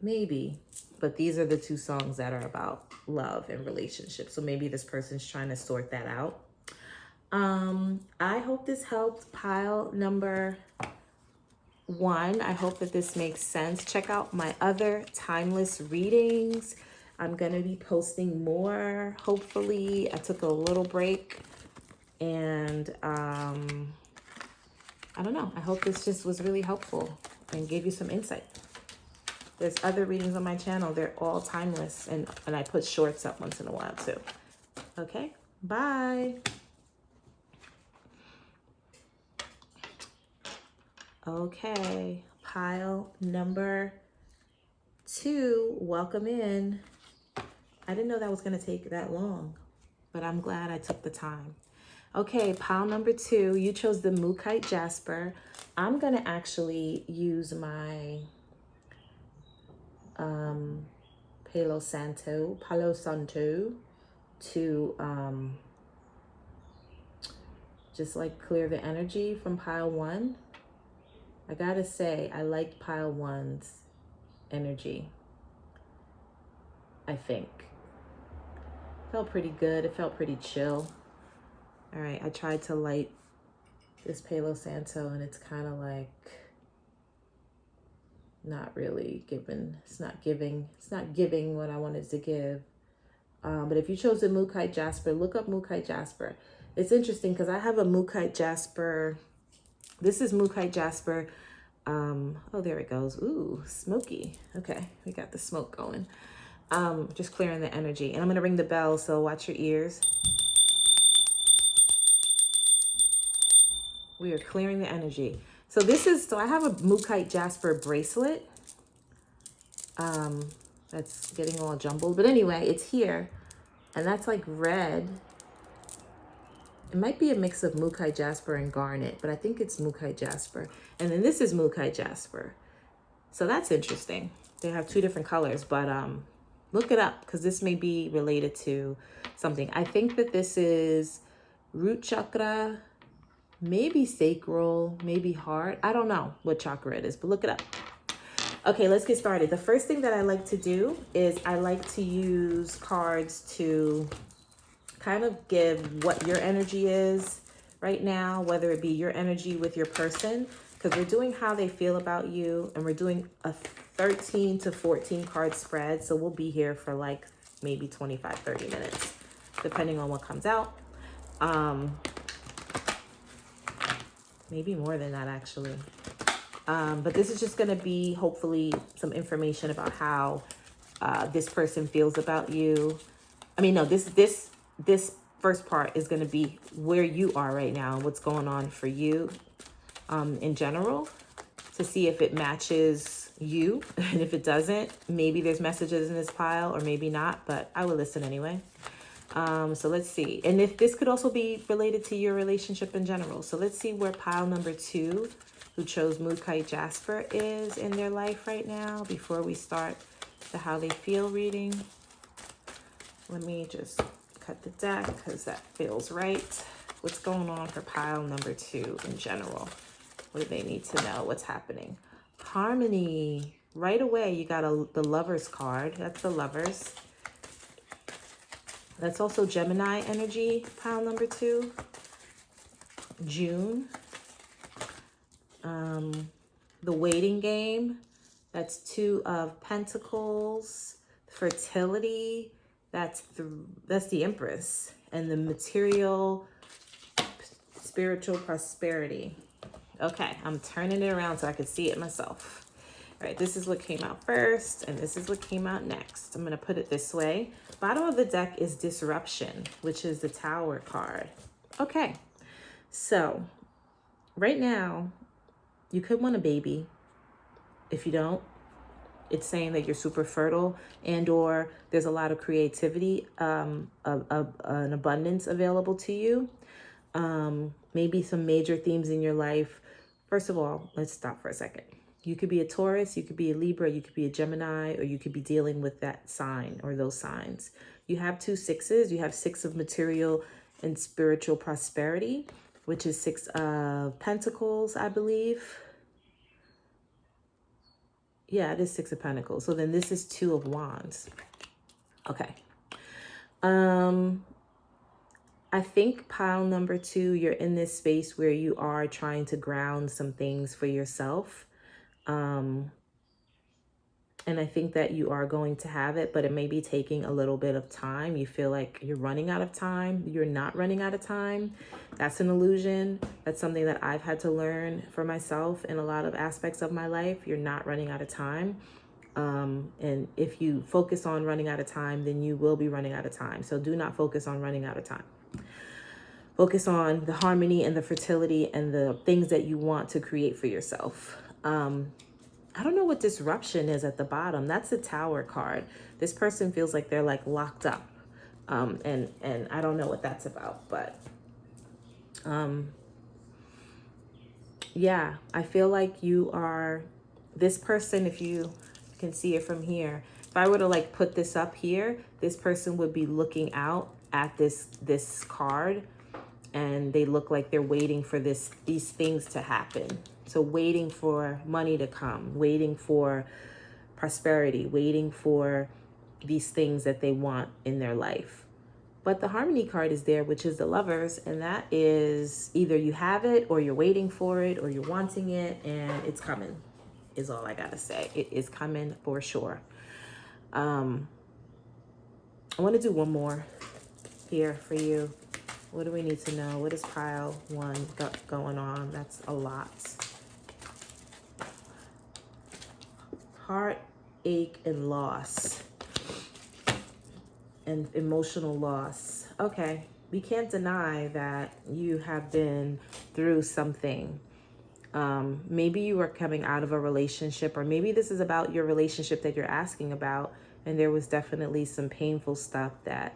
maybe. But these are the 2 songs that are about love and relationships. So maybe this person's trying to sort that out. I hope this helped pile number 1. I hope that this makes sense. Check out my other timeless readings. I'm going to be posting more, hopefully. I took a little break. And I don't know. I hope this just was really helpful and gave you some insight. There's other readings on my channel. They're all timeless. And I put shorts up once in a while too. Okay, bye. Okay, pile number 2. Welcome in. I didn't know that was going to take that long, but I'm glad I took the time. Okay, pile number 2, you chose the Mookite Jasper. I'm going to actually use my Palo Santo to just like clear the energy from pile one. I gotta say, I liked pile one's energy. I think felt pretty good. It felt pretty chill. All right, I tried to light this Palo Santo and it's kind of like not really giving. It's not giving what I wanted to give. But if you chose a Mookite Jasper, look up Mookite Jasper. It's interesting because I have a Mookite Jasper. This is Mookite Jasper. Oh, there it goes. Ooh, smoky. Okay, we got the smoke going. Just clearing the energy. And I'm going to ring the bell, so watch your ears. We are clearing the energy. So I have a Mookite Jasper bracelet. That's getting all jumbled. But anyway, it's here. And that's like red. It might be a mix of Mookite Jasper and garnet, but I think it's Mookite Jasper. And then this is Mookite Jasper. So that's interesting. They have two different colors, but look it up because this may be related to something. I think that this is root chakra, maybe sacral, maybe heart. I don't know what chakra it is, but look it up. Okay, let's get started. The first thing that I like to do is I like to use cards to kind of give what your energy is right now, whether it be your energy with your person, because we're doing how they feel about you, and we're doing a 13 to 14 card spread. So we'll be here for like maybe 25, 30 minutes, depending on what comes out. Maybe more than that, actually. But this is just going to be hopefully some information about how this person feels about you. I mean, no, this first part is going to be where you are right now and what's going on for you in general, to see if it matches you. And if it doesn't, maybe there's messages in this pile or maybe not, but I will listen anyway. So let's see. And if this could also be related to your relationship in general. So let's see where pile number 2, who chose Mookite Jasper, is in their life right now before we start the how they feel reading. Let me just cut the deck because that feels right. What's going on for pile number 2 in general? What do they need to know? What's happening? Harmony. Right away, you got the Lovers card. That's the Lovers. That's also Gemini energy, pile number 2. June. The Waiting Game. That's 2 of Pentacles. Fertility. That's the Empress. And the Material, Spiritual Prosperity. Okay, I'm turning it around so I can see it myself. All right, this is what came out first, and this is what came out next. I'm going to put it this way. Bottom of the deck is Disruption, which is the Tower card. Okay, so right now, you could want a baby. If you don't, it's saying that you're super fertile, and or there's a lot of creativity, an abundance available to you. Maybe some major themes in your life. First of all, let's stop for a second. You could be a Taurus, you could be a Libra, you could be a Gemini, or you could be dealing with that sign or those signs. You have 2 6s. You have 6 of Material and Spiritual Prosperity, which is 6 of Pentacles, I believe. Yeah, it is 6 of Pentacles. So then this is 2 of Wands. Okay. I think pile number 2, you're in this space where you are trying to ground some things for yourself. And I think that you are going to have it, but it may be taking a little bit of time. You feel like you're running out of time. You're not running out of time. That's an illusion. That's something that I've had to learn for myself in a lot of aspects of my life. You're not running out of time. And if you focus on running out of time, then you will be running out of time. So do not focus on running out of time. Focus on the harmony and the fertility and the things that you want to create for yourself. I don't know what Disruption is at the bottom. That's a Tower card. This person feels like they're like locked up. And I don't know what that's about, but yeah, I feel like you are, this person, if you can see it from here, If I were to like put this up here, this person would be looking out at this card, and they look like they're waiting for these things to happen. So waiting for money to come, waiting for prosperity, waiting for these things that they want in their life. But the Harmony card is there, which is the Lovers, and that is either you have it or you're waiting for it or you're wanting it, and it's coming, is all I gotta say. It is coming for sure. I want to do one more here for you. What do we need to know? What is pile 1 got going on? That's a lot. Heartache and loss and emotional loss. Okay, we can't deny that you have been through something. Maybe you are coming out of a relationship, or maybe this is about your relationship that you're asking about, and there was definitely some painful stuff that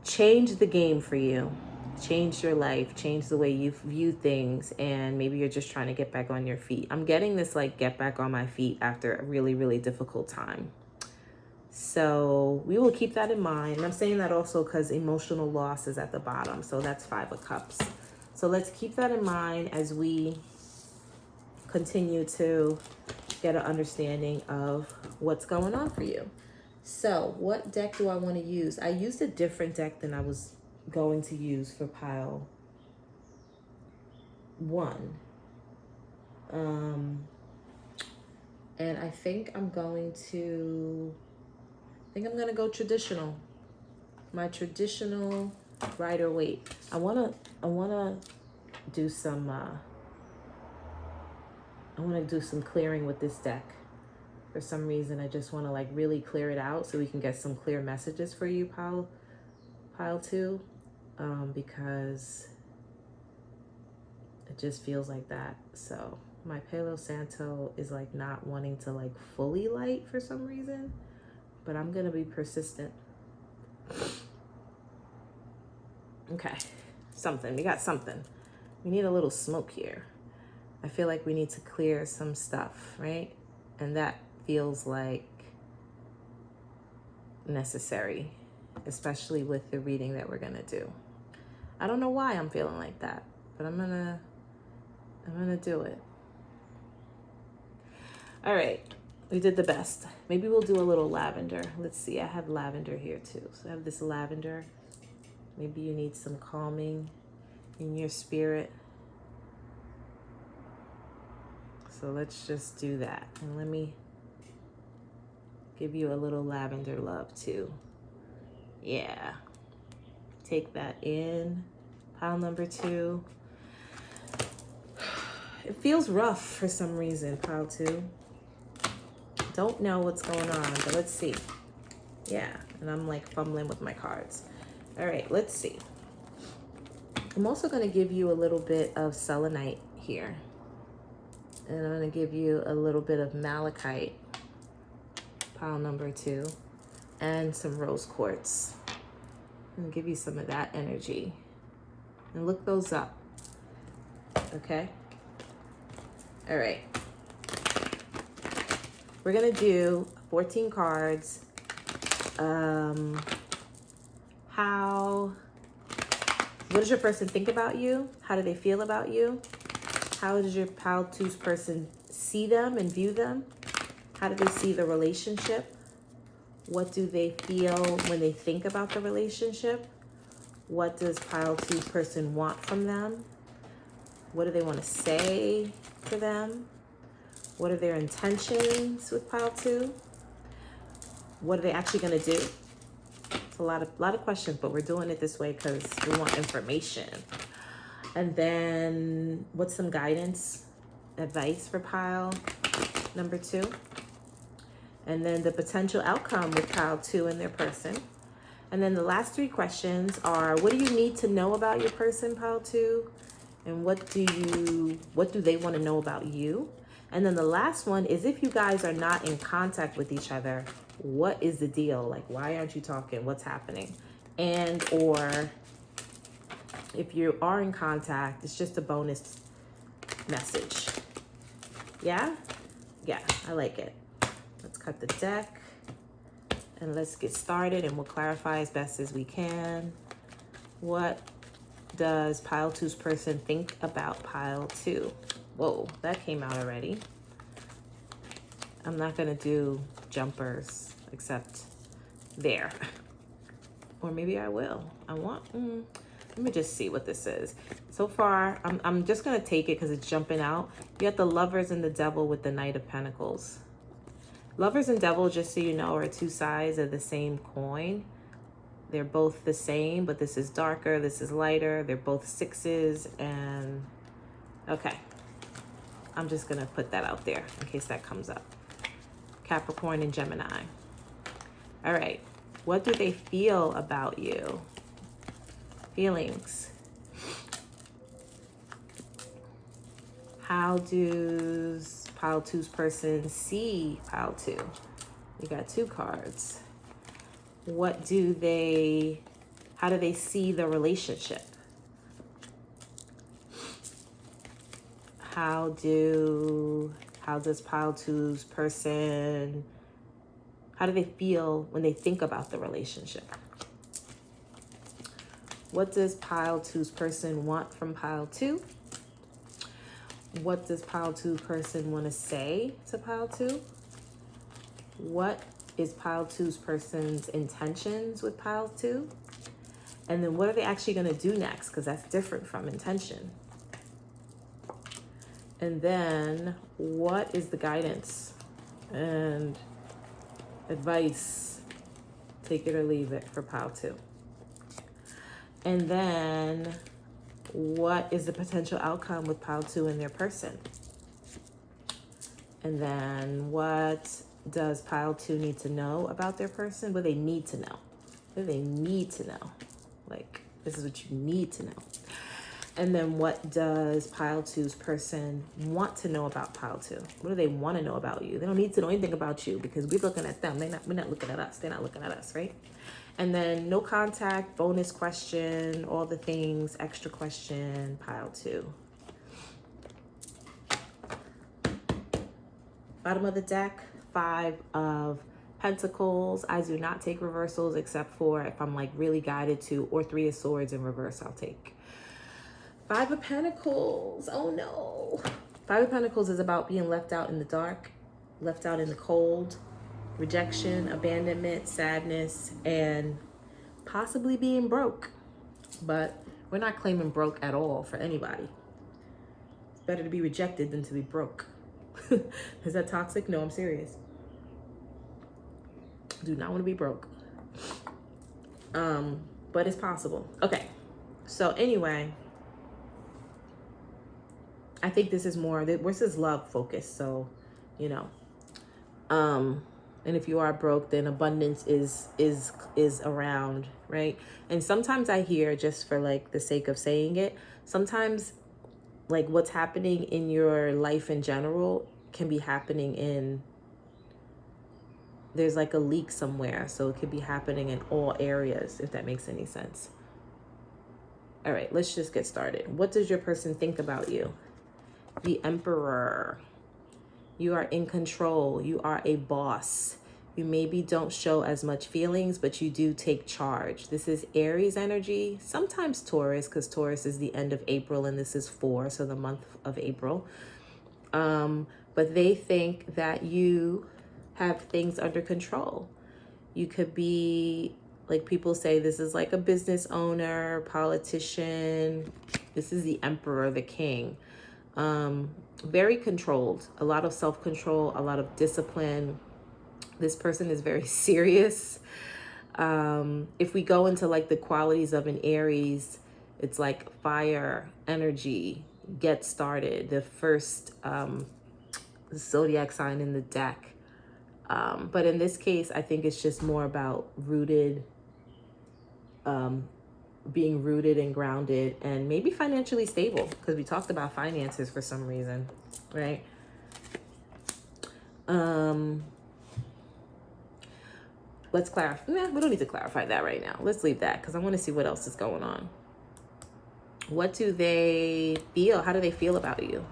changed the game for you, changed your life, changed the way you view things, and maybe you're just trying to get back on your feet. I'm getting this like get back on my feet after a really, really difficult time. So we will keep that in mind. And I'm saying that also because emotional loss is at the bottom. So that's 5 of Cups. So let's keep that in mind as we continue to get an understanding of what's going on for you. So what deck do I want to use? I used a different deck than I was going to use for pile 1. And I think I'm going to go traditional. My traditional Rider-Waite. I wanna do some clearing with this deck. For some reason, I just want to like really clear it out so we can get some clear messages for you, pile 2, because it just feels like that. So my Palo Santo is like not wanting to like fully light for some reason, but I'm gonna be persistent. Okay, we got something. We need a little smoke here. I feel like we need to clear some stuff, right? And that feels like necessary, especially with the reading that we're gonna do. I don't know why I'm feeling like that, but I'm gonna do it. All right, we did the best. Maybe we'll do a little lavender. Let's see, I have lavender here too. So I have this lavender. Maybe you need some calming in your spirit. So let's just do that. And let me give you a little lavender love too. Yeah. Take that in. Pile number 2. It feels rough for some reason, pile 2. Don't know what's going on, but let's see. Yeah, and I'm like fumbling with my cards. All right, let's see. I'm also gonna give you a little bit of selenite here. And I'm gonna give you a little bit of malachite, pile number 2, and some rose quartz. I'm gonna give you some of that energy. And look those up, okay? All right. We're gonna do 14 cards. What does your person think about you? How do they feel about you? How does your pile 2's person see them and view them? How do they see the relationship? What do they feel when they think about the relationship? What does pile 2's person want from them? What do they want to say to them? What are their intentions with pile 2? What are they actually going to do? It's a lot of questions, but we're doing it this way because we want information. And then what's some guidance, advice for pile number 2? And then the potential outcome with pile 2 and their person. And then the last 3 questions are, what do you need to know about your person, pile 2? And what do they want to know about you? And then the last one is, if you guys are not in contact with each other, what is the deal? Like, why aren't you talking? What's happening? And or if you are in contact, it's just a bonus message. Yeah? Yeah, I like it. Let's cut the deck. And let's get started, and we'll clarify as best as we can. What does pile two's person think about pile two? Whoa, that came out already. I'm not gonna do jumpers except there. Or maybe I will. Let me just see what this is. So far, I'm just gonna take it because it's jumping out. You got the Lovers and the Devil with the Knight of Pentacles. Lovers and Devil, just so you know, are two sides of the same coin. They're both the same, but this is darker, this is lighter. They're both sixes, and okay. I'm just gonna put that out there in case that comes up. Capricorn and Gemini. All right, what do they feel about you? Feelings. How does pile two's person see pile two? You got two cards. How do they see the relationship? How does pile two's person, how do they feel when they think about the relationship? What does pile two's person want from pile two? What does pile two person want to say to pile two? What is pile two's person's intentions with pile two? And then what are they actually going to do next? Because that's different from intention. And then what is the guidance and advice? Take it or leave it for pile two. And then what is the potential outcome with pile two and their person? And then what does pile two need to know about their person? What do they need to know? What do they need to know? Like, this is what you need to know. And then what does pile two's person want to know about pile two? What do they want to know about you? They don't need to know anything about you because we're looking at them. We're not looking at us. They're not looking at us, right? And then no contact, bonus question, all the things, extra question, pile two. Bottom of the deck, 5 of Pentacles. I do not take reversals except for if I'm like really guided to, or 3 of Swords in reverse I'll take. 5 of Pentacles, oh no. 5 of Pentacles is about being left out in the dark, left out in the cold, rejection, abandonment, sadness, and possibly being broke. But we're not claiming broke at all for anybody. It's better to be rejected than to be broke. Is that toxic? No, I'm serious. Do not want to be broke. But it's possible. Okay. So anyway, I think this is more, this is love focused. So, you know, and if you are broke, then abundance is around, right? And sometimes I hear, just for like the sake of saying it, sometimes like what's happening in your life in general can be happening there's like a leak somewhere. So it could be happening in all areas, if that makes any sense. All right, let's just get started. What does your person think about you? The Emperor. You are in control. You are a boss. You maybe don't show as much feelings, but you do take charge. This is Aries energy, sometimes Taurus, because Taurus is the end of April and this is 4, so the month of April. But they think that you have things under control. You could be, like people say, this is like a business owner, politician. This is the Emperor, the king. Very controlled, a lot of self-control, a lot of discipline. This person is very serious. If we go into like the qualities of an Aries, it's like fire, energy, get started. The first zodiac sign in the deck. But in this case, I think it's just more about rooted, being rooted and grounded, and maybe financially stable, because we talked about finances for some reason, right? Let's clarify. Nah, we don't need to clarify that right now. Let's leave that because I want to see what else is going on. What do they feel? How do they feel about you?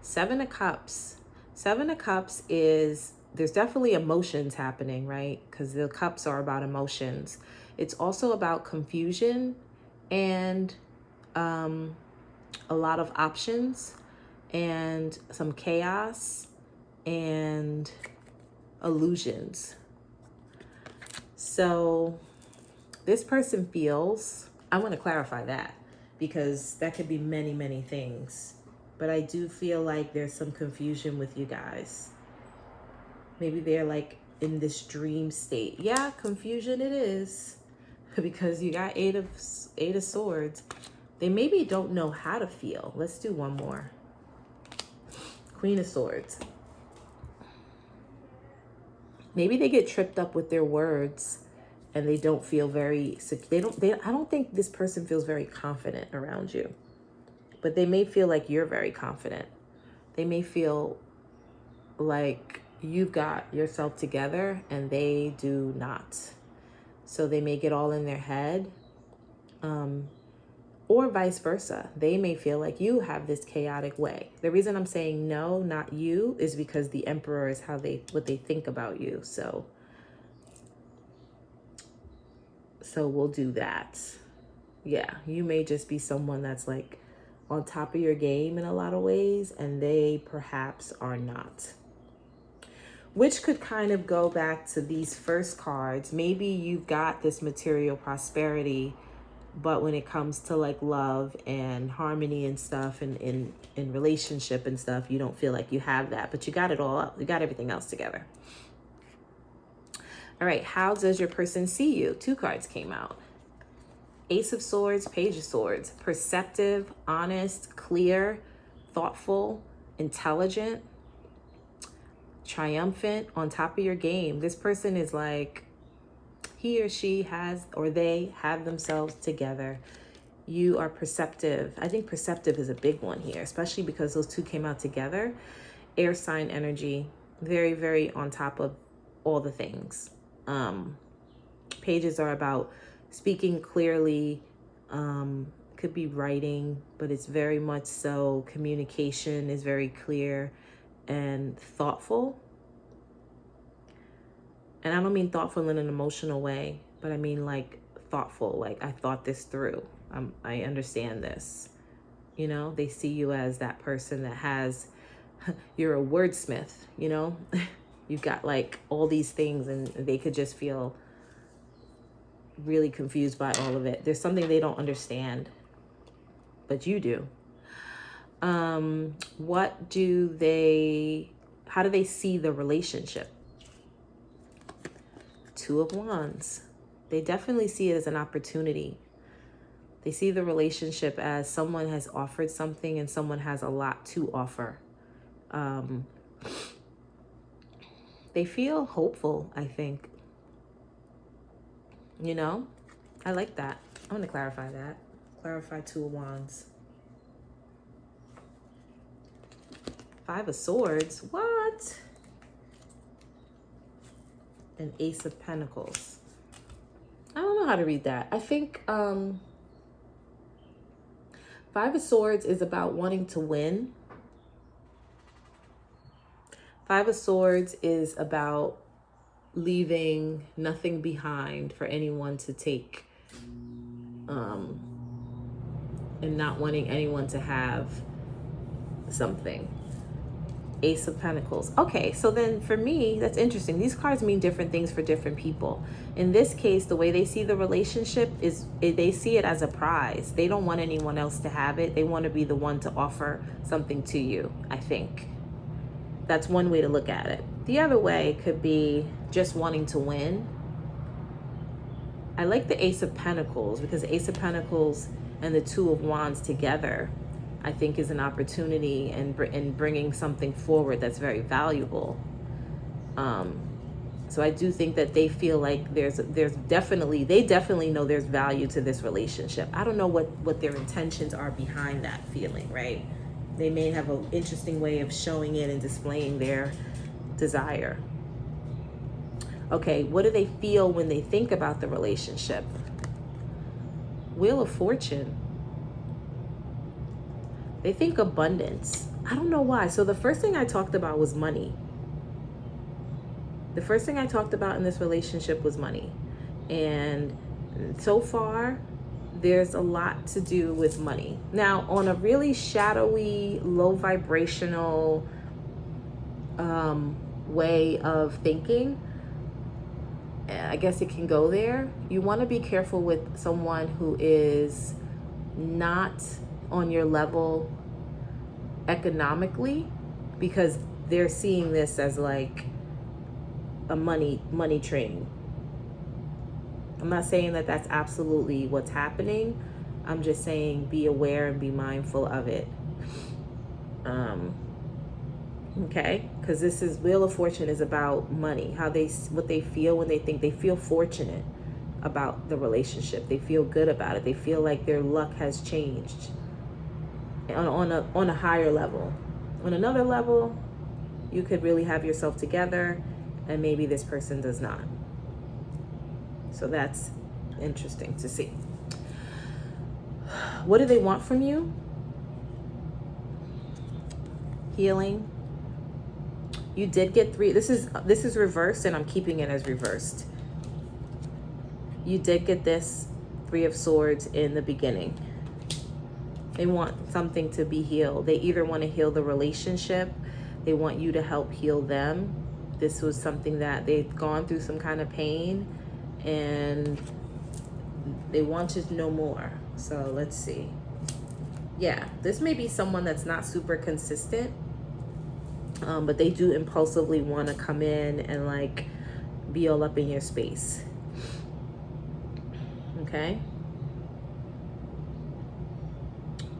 7 of Cups. 7 of Cups is there's definitely emotions happening, right? Because the cups are about emotions. It's also about confusion and a lot of options and some chaos and illusions. So this person feels, I want to clarify that because that could be many, many things. But I do feel like there's some confusion with you guys. Maybe they're like in this dream state. Yeah, confusion it is because you got eight of swords. They maybe don't know how to feel. Let's do one more. Queen of Swords. Maybe they get tripped up with their words and they don't feel very, I don't think this person feels very confident around you, but they may feel like you're very confident. They may feel like you've got yourself together and they do not. So they may get all in their head, or vice versa. They may feel like you have this chaotic way. The reason I'm saying no, not you, is because the Emperor is what they think about you. So we'll do that. Yeah, you may just be someone that's like on top of your game in a lot of ways, and they perhaps are not. Which could kind of go back to these first cards. Maybe you've got this material prosperity, but when it comes to like love and harmony and stuff and in relationship and stuff, you don't feel like you have that, but you got it all up. You got everything else together. All right, how does your person see you? 2 cards came out. Ace of Swords, Page of Swords. Perceptive, honest, clear, thoughtful, intelligent, triumphant, on top of your game. This person is like, he or she has, or they have themselves together. You are perceptive. I think perceptive is a big one here, especially because those 2 came out together. Air sign energy, very, very on top of all the things. Pages are about speaking clearly, could be writing, but it's very much so communication is very clear and thoughtful. And I don't mean thoughtful in an emotional way, but I mean like thoughtful, like I thought this through. I understand this. You know, they see you as that person that has, you're a wordsmith, you know? You've got like all these things and they could just feel really confused by all of it. There's something they don't understand, but you do. How do they see the relationship? 2 of Wands. They definitely see it as an opportunity. They see the relationship as someone has offered something and someone has a lot to offer. They feel hopeful, I think. You know, I like that. I'm going to clarify that. Clarify 2 of Wands. 5 of Swords. What? An Ace of Pentacles. I don't know how to read that. I think 5 of Swords is about wanting to win. 5 of Swords is about leaving nothing behind for anyone to take, and not wanting anyone to have something. Ace of Pentacles. Okay, so then for me, that's interesting. These cards mean different things for different people. In this case, the way they see the relationship is they see it as a prize. They don't want anyone else to have it. They want to be the one to offer something to you, I think. That's one way to look at it. The other way could be just wanting to win. I like the Ace of Pentacles because the Ace of Pentacles and the 2 of Wands together, I think, is an opportunity and bringing something forward that's very valuable. So I do think that they feel like they definitely know there's value to this relationship. I don't know what their intentions are behind that feeling, right? They may have an interesting way of showing it and displaying their desire. Okay, what do they feel when they think about the relationship? Wheel of Fortune. They think abundance. I don't know why. So the first thing I talked about was money. The first thing I talked about in this relationship was money. And so far, there's a lot to do with money. Now, on a really shadowy, low vibrational way of thinking, I guess it can go there. You want to be careful with someone who is not on your level economically, because they're seeing this as like a money train. I'm not saying that that's absolutely what's happening. I'm just saying be aware and be mindful of it. Okay, because this is Wheel of Fortune is about money, what they feel when they feel fortunate about the relationship. They feel good about it. They feel like their luck has changed on a higher level. On another level, you could really have yourself together, and maybe this person does not. So that's interesting to see. What do they want from you? Healing. You did get 3. This is reversed, and I'm keeping it as reversed. You did get this 3 of Swords in the beginning. They want something to be healed. They either want to heal the relationship, they want you to help heal them. This was something that they've gone through some kind of pain, and they want to know more. So let's see. Yeah, this may be someone that's not super consistent, but they do impulsively want to come in and like be all up in your space. Okay?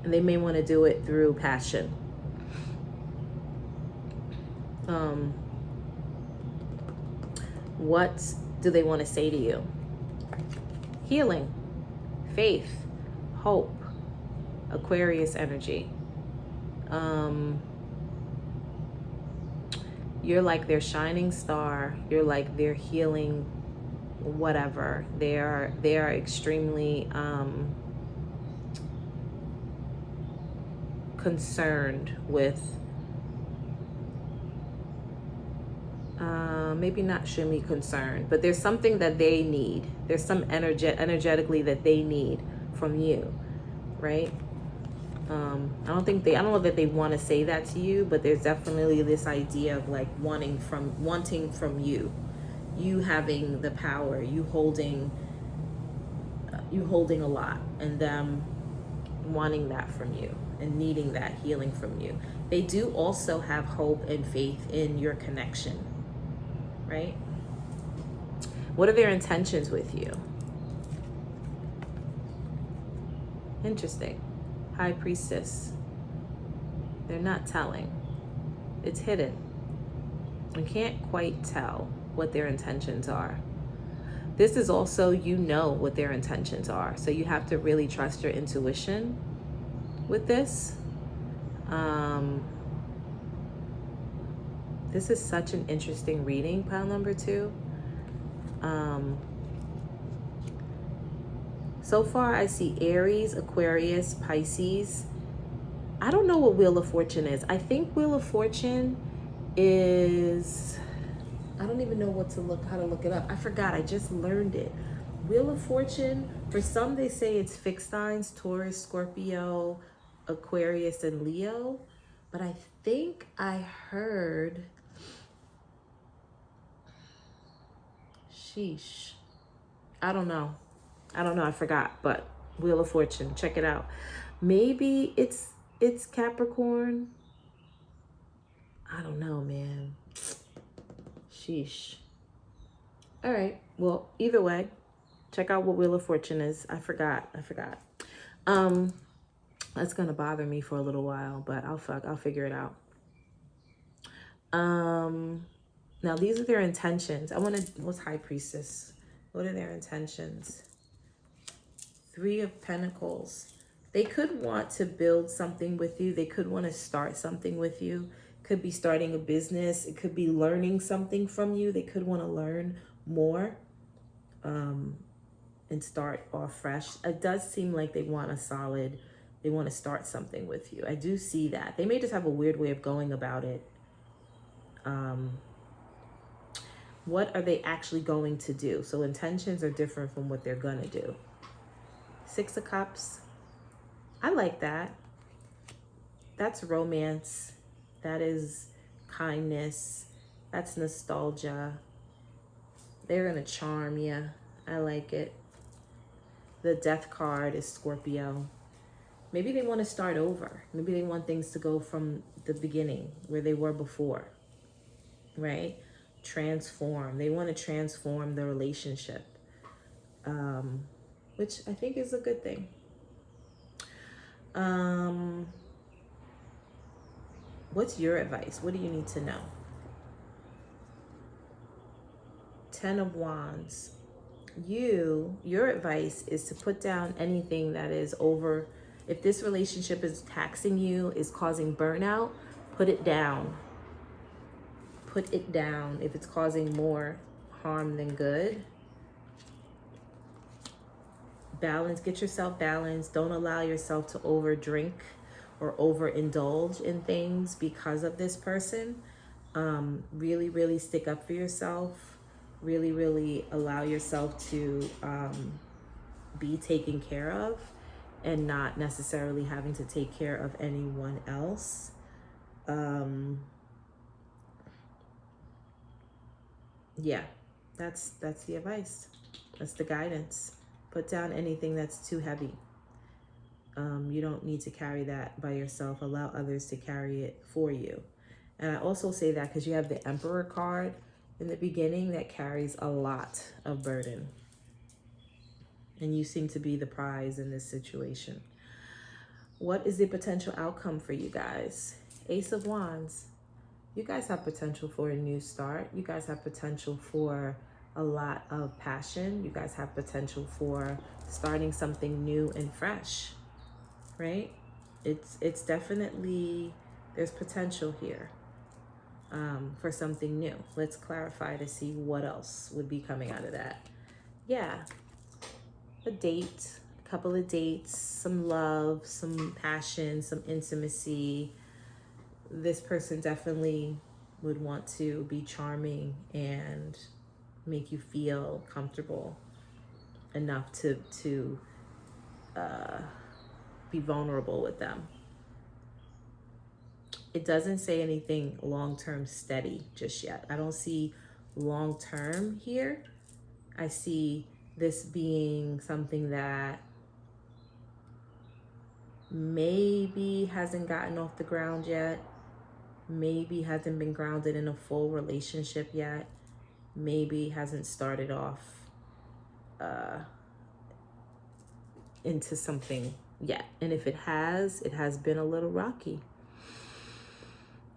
And they may want to do it through passion. What do they want to say to you? Healing, faith, hope, Aquarius energy. You're like their shining star. You're like their healing, whatever. They are extremely concerned with maybe not extremely concerned, but there's something that they need. There's some energetically that they need from you, right? I don't know that they want to say that to you, but there's definitely this idea of like wanting from you having the power, you holding a lot, and them wanting that from you and needing that healing from you. They do also have hope and faith in your connection, right? What are their intentions with you? Interesting. High Priestess. They're not telling. It's hidden. You can't quite tell what their intentions are. This is also, you know what their intentions are. So you have to really trust your intuition with this. This is such an interesting reading, pile number 2. So far, I see Aries, Aquarius, Pisces. I don't know what Wheel of Fortune is. I think Wheel of Fortune is... I don't even know how to look it up. I forgot. I just learned it. Wheel of Fortune, for some they say it's fixed signs, Taurus, Scorpio, Aquarius, and Leo. But I think I heard... Sheesh. I don't know. I forgot. But Wheel of Fortune, check it out. Maybe it's Capricorn. I don't know, man. Sheesh. All right. Well, either way, check out what Wheel of Fortune is. I forgot. That's gonna bother me for a little while, but I'll figure it out. Now these are their intentions. What's High Priestess? What are their intentions? 3 of Pentacles. They could want to build something with you. They could want to start something with you. Could be starting a business. It could be learning something from you. They could want to learn more and start off fresh. It does seem like they want to start something with you. I do see that. They may just have a weird way of going about it. What are they actually going to do? So intentions are different from what they're going to do. 6 of Cups. I like that. That's romance. That is kindness. That's nostalgia. They're going to charm you. I like it. The Death card is Scorpio. Maybe they want to start over. Maybe they want things to go from the beginning where they were before, right? Transform. They want to transform the relationship, which I think is a good thing. What's your advice? What do you need to know? 10 of Wands. Your advice is to put down anything that is over. If this relationship is taxing you, is causing burnout, put it down. Put it down if it's causing more harm than good. Balance, get yourself balanced. Don't allow yourself to over drink or overindulge in things because of this person. Really, really stick up for yourself. Really, really allow yourself to be taken care of and not necessarily having to take care of anyone else. Yeah, that's the advice. That's the guidance. Put down anything that's too heavy. You don't need to carry that by yourself. Allow others to carry it for you. And I also say that because you have the Emperor card in the beginning that carries a lot of burden. And you seem to be the prize in this situation. What is the potential outcome for you guys? Ace of Wands. You guys have potential for a new start. You guys have potential for a lot of passion. You guys have potential for starting something new and fresh, right? It's definitely, there's potential here for something new. Let's clarify to see what else would be coming out of that. Yeah, a date, a couple of dates, some love, some passion, some intimacy. This person definitely would want to be charming and make you feel comfortable enough to be vulnerable with them. It doesn't say anything long-term steady just yet. I don't see long-term here. I see this being something that maybe hasn't gotten off the ground yet. Maybe hasn't been grounded in a full relationship yet. Maybe hasn't started off into something yet. And if it has been a little rocky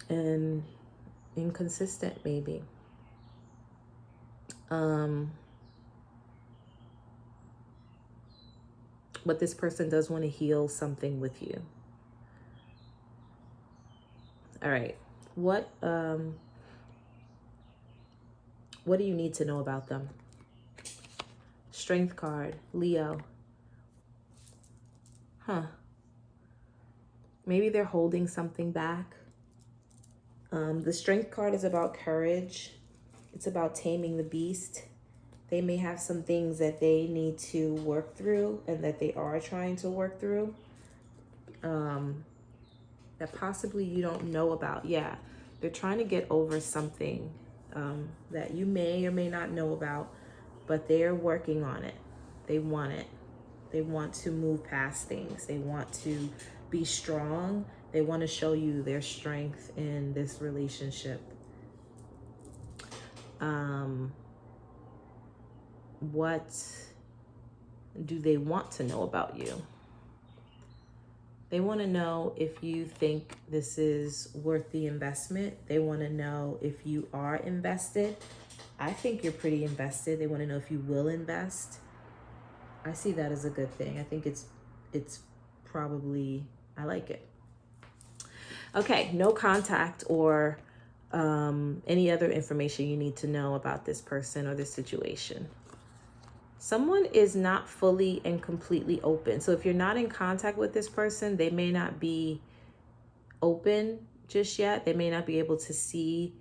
and inconsistent maybe. But this person does want to heal something with you. All right. What do you need to know about them? Strength card, Leo. Maybe they're holding something back. The Strength card is about courage. It's about taming the beast. They may have some things that they need to work through and that they are trying to work through. That possibly you don't know about. Yeah, they're trying to get over something that you may or may not know about, but they're working on it. They want it. They want to move past things. They want to be strong. They want to show you their strength in this relationship. What do they want to know about you? They want to know if you think this is worth the investment. They want to know if you are invested. I think you're pretty invested. They want to know if you will invest. I see that as a good thing. I think it's probably, I like it. Okay, no contact or any other information you need to know about this person or this situation. Someone is not fully and completely open. So if you're not in contact with this person, they may not be open just yet. They may not be able to see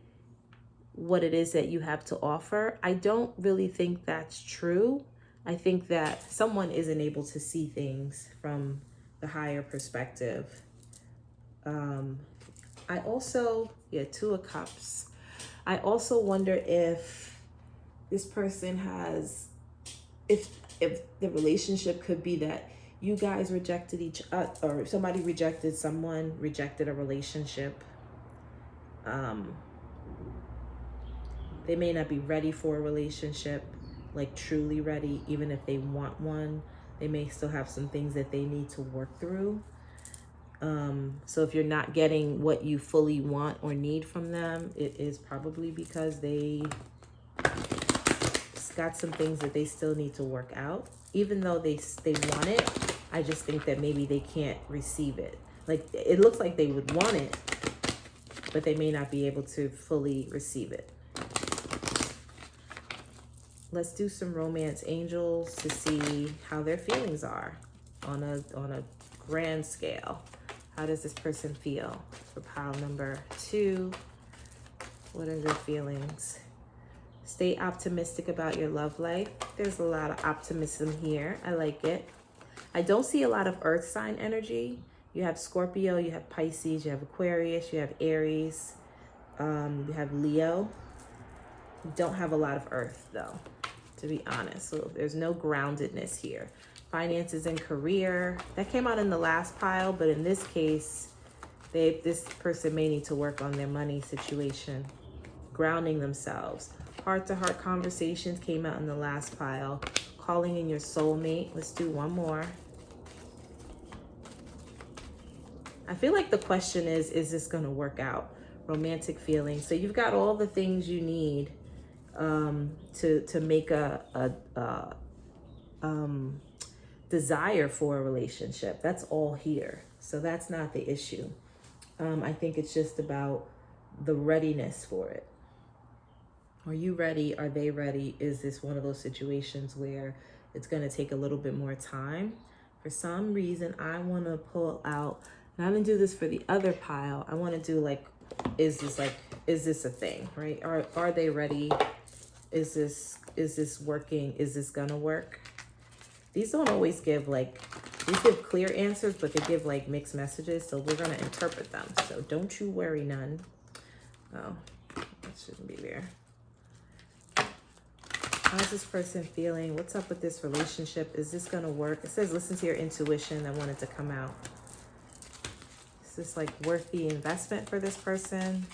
what it is that you have to offer. I don't really think that's true. I think that someone isn't able to see things from the higher perspective. I also, Two of Cups. I also wonder if this person has, if the relationship could be that you guys rejected each other, or somebody rejected someone, rejected a relationship. They may not be ready for a relationship, like truly ready, even if they want one. They may still have some things that they need to work through. So if you're not getting what you fully want or need from them, it is probably because they got some things that they still need to work out. Even though they want it, I just think that maybe they can't receive it. Like, it looks like they would want it, but they may not be able to fully receive it. Let's do some romance angels to see how their feelings are on a grand scale. How does this person feel? For pile number 2, what are their feelings? Stay optimistic about your love life. There's a lot of optimism here. I like it. I don't see a lot of earth sign energy. You have Scorpio, you have Pisces, you have Aquarius, you have Aries, you have Leo. You don't have a lot of earth though, to be honest. So there's no groundedness here. Finances and career, that came out in the last pile, but in this case, this person may need to work on their money situation. Grounding themselves. Heart-to-heart conversations came out in the last pile. Calling in your soulmate. Let's do one more. I feel like the question is this going to work out? Romantic feelings. So you've got all the things you need to make a desire for a relationship. That's all here. So that's not the issue. I think it's just about the readiness for it. Are you ready? Are they ready? Is this one of those situations where it's going to take a little bit more time? For some reason, I want to pull out, and I didn't do this for the other pile. I want to do like, is this a thing, right? Are they ready? Is this working? Is this going to work? These don't always give these give clear answers, but they give like mixed messages. So we're going to interpret them. So don't you worry none. Oh, that shouldn't be there. How's this person feeling? What's up with this relationship? Is this going to work? It says, listen to your intuition. I want it to come out. Is this like worth the investment for this person?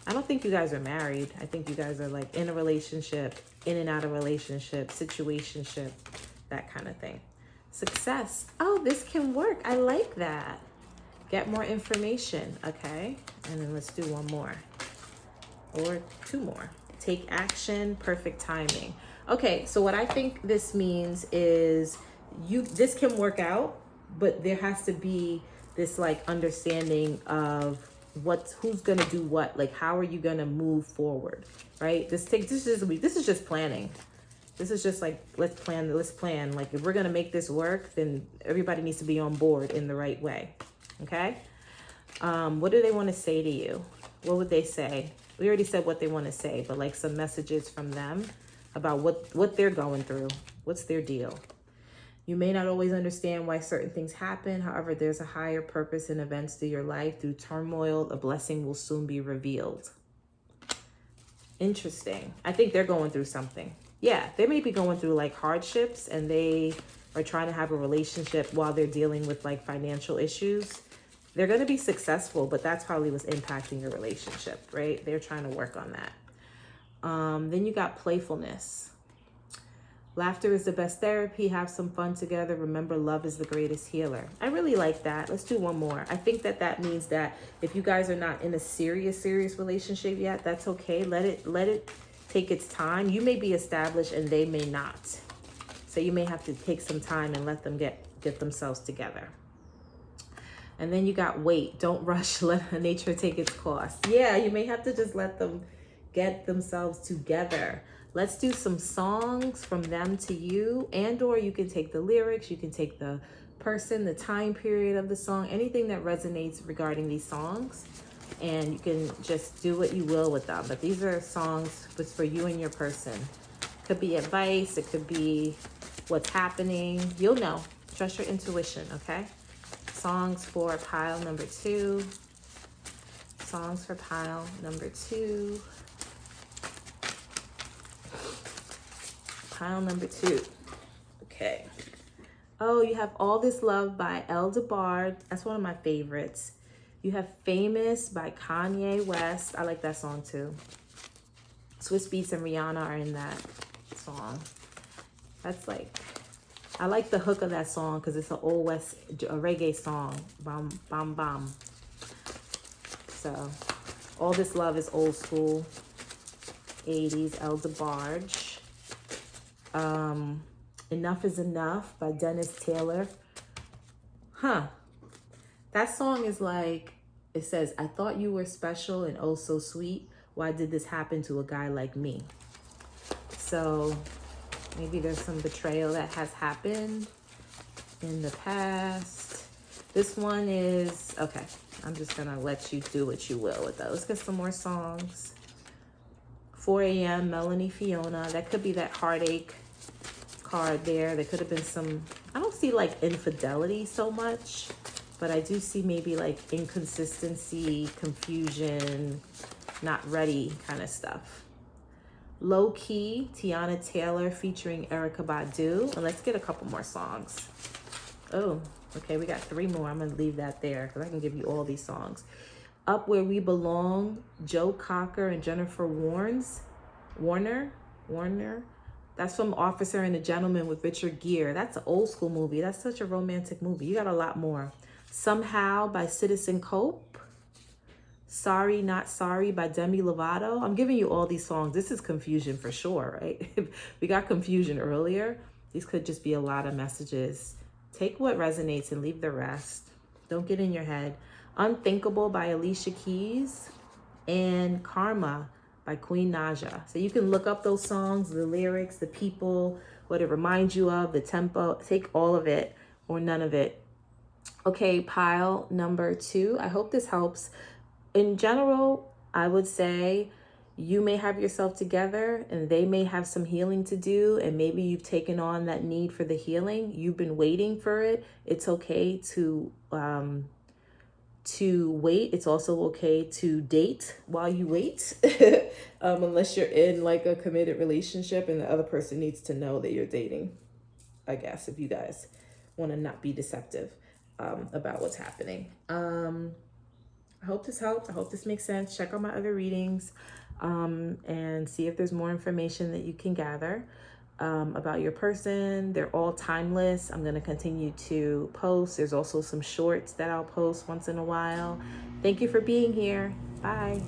I don't think you guys are married. I think you guys are like in a relationship, in and out of relationship, situationship, that kind of thing. Success. Oh, this can work. I like that. Get more information. Okay. And then let's do one more or 2 more. Take action, perfect timing. Okay, so what I think this means is this can work out, but there has to be this like understanding of who's gonna do what, like how are you gonna move forward, right? This is just planning. This is just like let's plan. Like if we're gonna make this work, then everybody needs to be on board in the right way. Okay. What do they want to say to you? What would they say? We already said what they want to say, but like some messages from them about what they're going through. What's their deal? You may not always understand why certain things happen. However, there's a higher purpose in events through your life. Through turmoil, a blessing will soon be revealed. Interesting. I think they're going through something. Yeah, they may be going through like hardships and they are trying to have a relationship while they're dealing with like financial issues. They're going to be successful, but that's probably what's impacting your relationship, right? They're trying to work on that. Then you got playfulness. Laughter is the best therapy. Have some fun together. Remember, love is the greatest healer. I really like that. Let's do one more. I think that means that if you guys are not in a serious relationship yet, that's okay. Let it take its time. You may be established and they may not. So you may have to take some time and let them get themselves together. And then you got wait, don't rush, let nature take its course. Yeah, you may have to just let them get themselves together. Let's do some songs from them to you, and or you can take the lyrics, you can take the person, the time period of the song, anything that resonates regarding these songs. and you can just do what you will with them. But these are songs for you and your person. Could be advice, it could be what's happening. You'll know. Trust your intuition, okay? Songs for pile number 2. Songs for pile number 2. Pile number 2. Okay. Oh, you have All This Love by El DeBarge. That's one of my favorites. You have Famous by Kanye West. I like that song too. Swiss Beats and Rihanna are in that song. That's like, I like the hook of that song because it's an old West a reggae song. Bam, bam, bam. So, All This Love is old school, 80s, El DeBarge. Enough is Enough by Dennis Taylor. That song is like, it says, I thought you were special and oh so sweet. Why did this happen to a guy like me? So maybe there's some betrayal that has happened in the past. This one is, okay, I'm just gonna let you do what you will with those. Let's get some more songs. 4 a.m., Melanie Fiona. That could be that heartache card there. There could have been some, I don't see like infidelity so much, but I do see maybe like inconsistency, confusion, not ready kind of stuff. Low Key, Tiana Taylor featuring Erykah Badu. And let's get a couple more songs. Oh, okay, we got 3 more. I'm gonna leave that there because I can give you all these songs. Up Where We Belong, Joe Cocker and Jennifer Warner. That's from Officer and a Gentleman with Richard Gere. That's an old school movie. That's such a romantic movie. You got a lot more. Somehow by Citizen Cope. Sorry Not Sorry by Demi Lovato. I'm giving you all these songs. This is confusion for sure, right? We got confusion earlier. These could just be a lot of messages. Take what resonates and leave the rest. Don't get in your head. Unthinkable by Alicia Keys and Karma by Queen Naja. So you can look up those songs, the lyrics, the people, what it reminds you of, the tempo. Take all of it or none of it. Okay, pile number 2. I hope this helps. In general, I would say you may have yourself together and they may have some healing to do, and maybe you've taken on that need for the healing. You've been waiting for it. It's okay to wait. It's also okay to date while you wait, unless you're in like a committed relationship and the other person needs to know that you're dating, I guess, if you guys want to not be deceptive about what's happening. I hope this helped. I hope this makes sense. Check out my other readings and see if there's more information that you can gather about your person. They're all timeless. I'm going to continue to post. There's also some shorts that I'll post once in a while. Thank you for being here. Bye.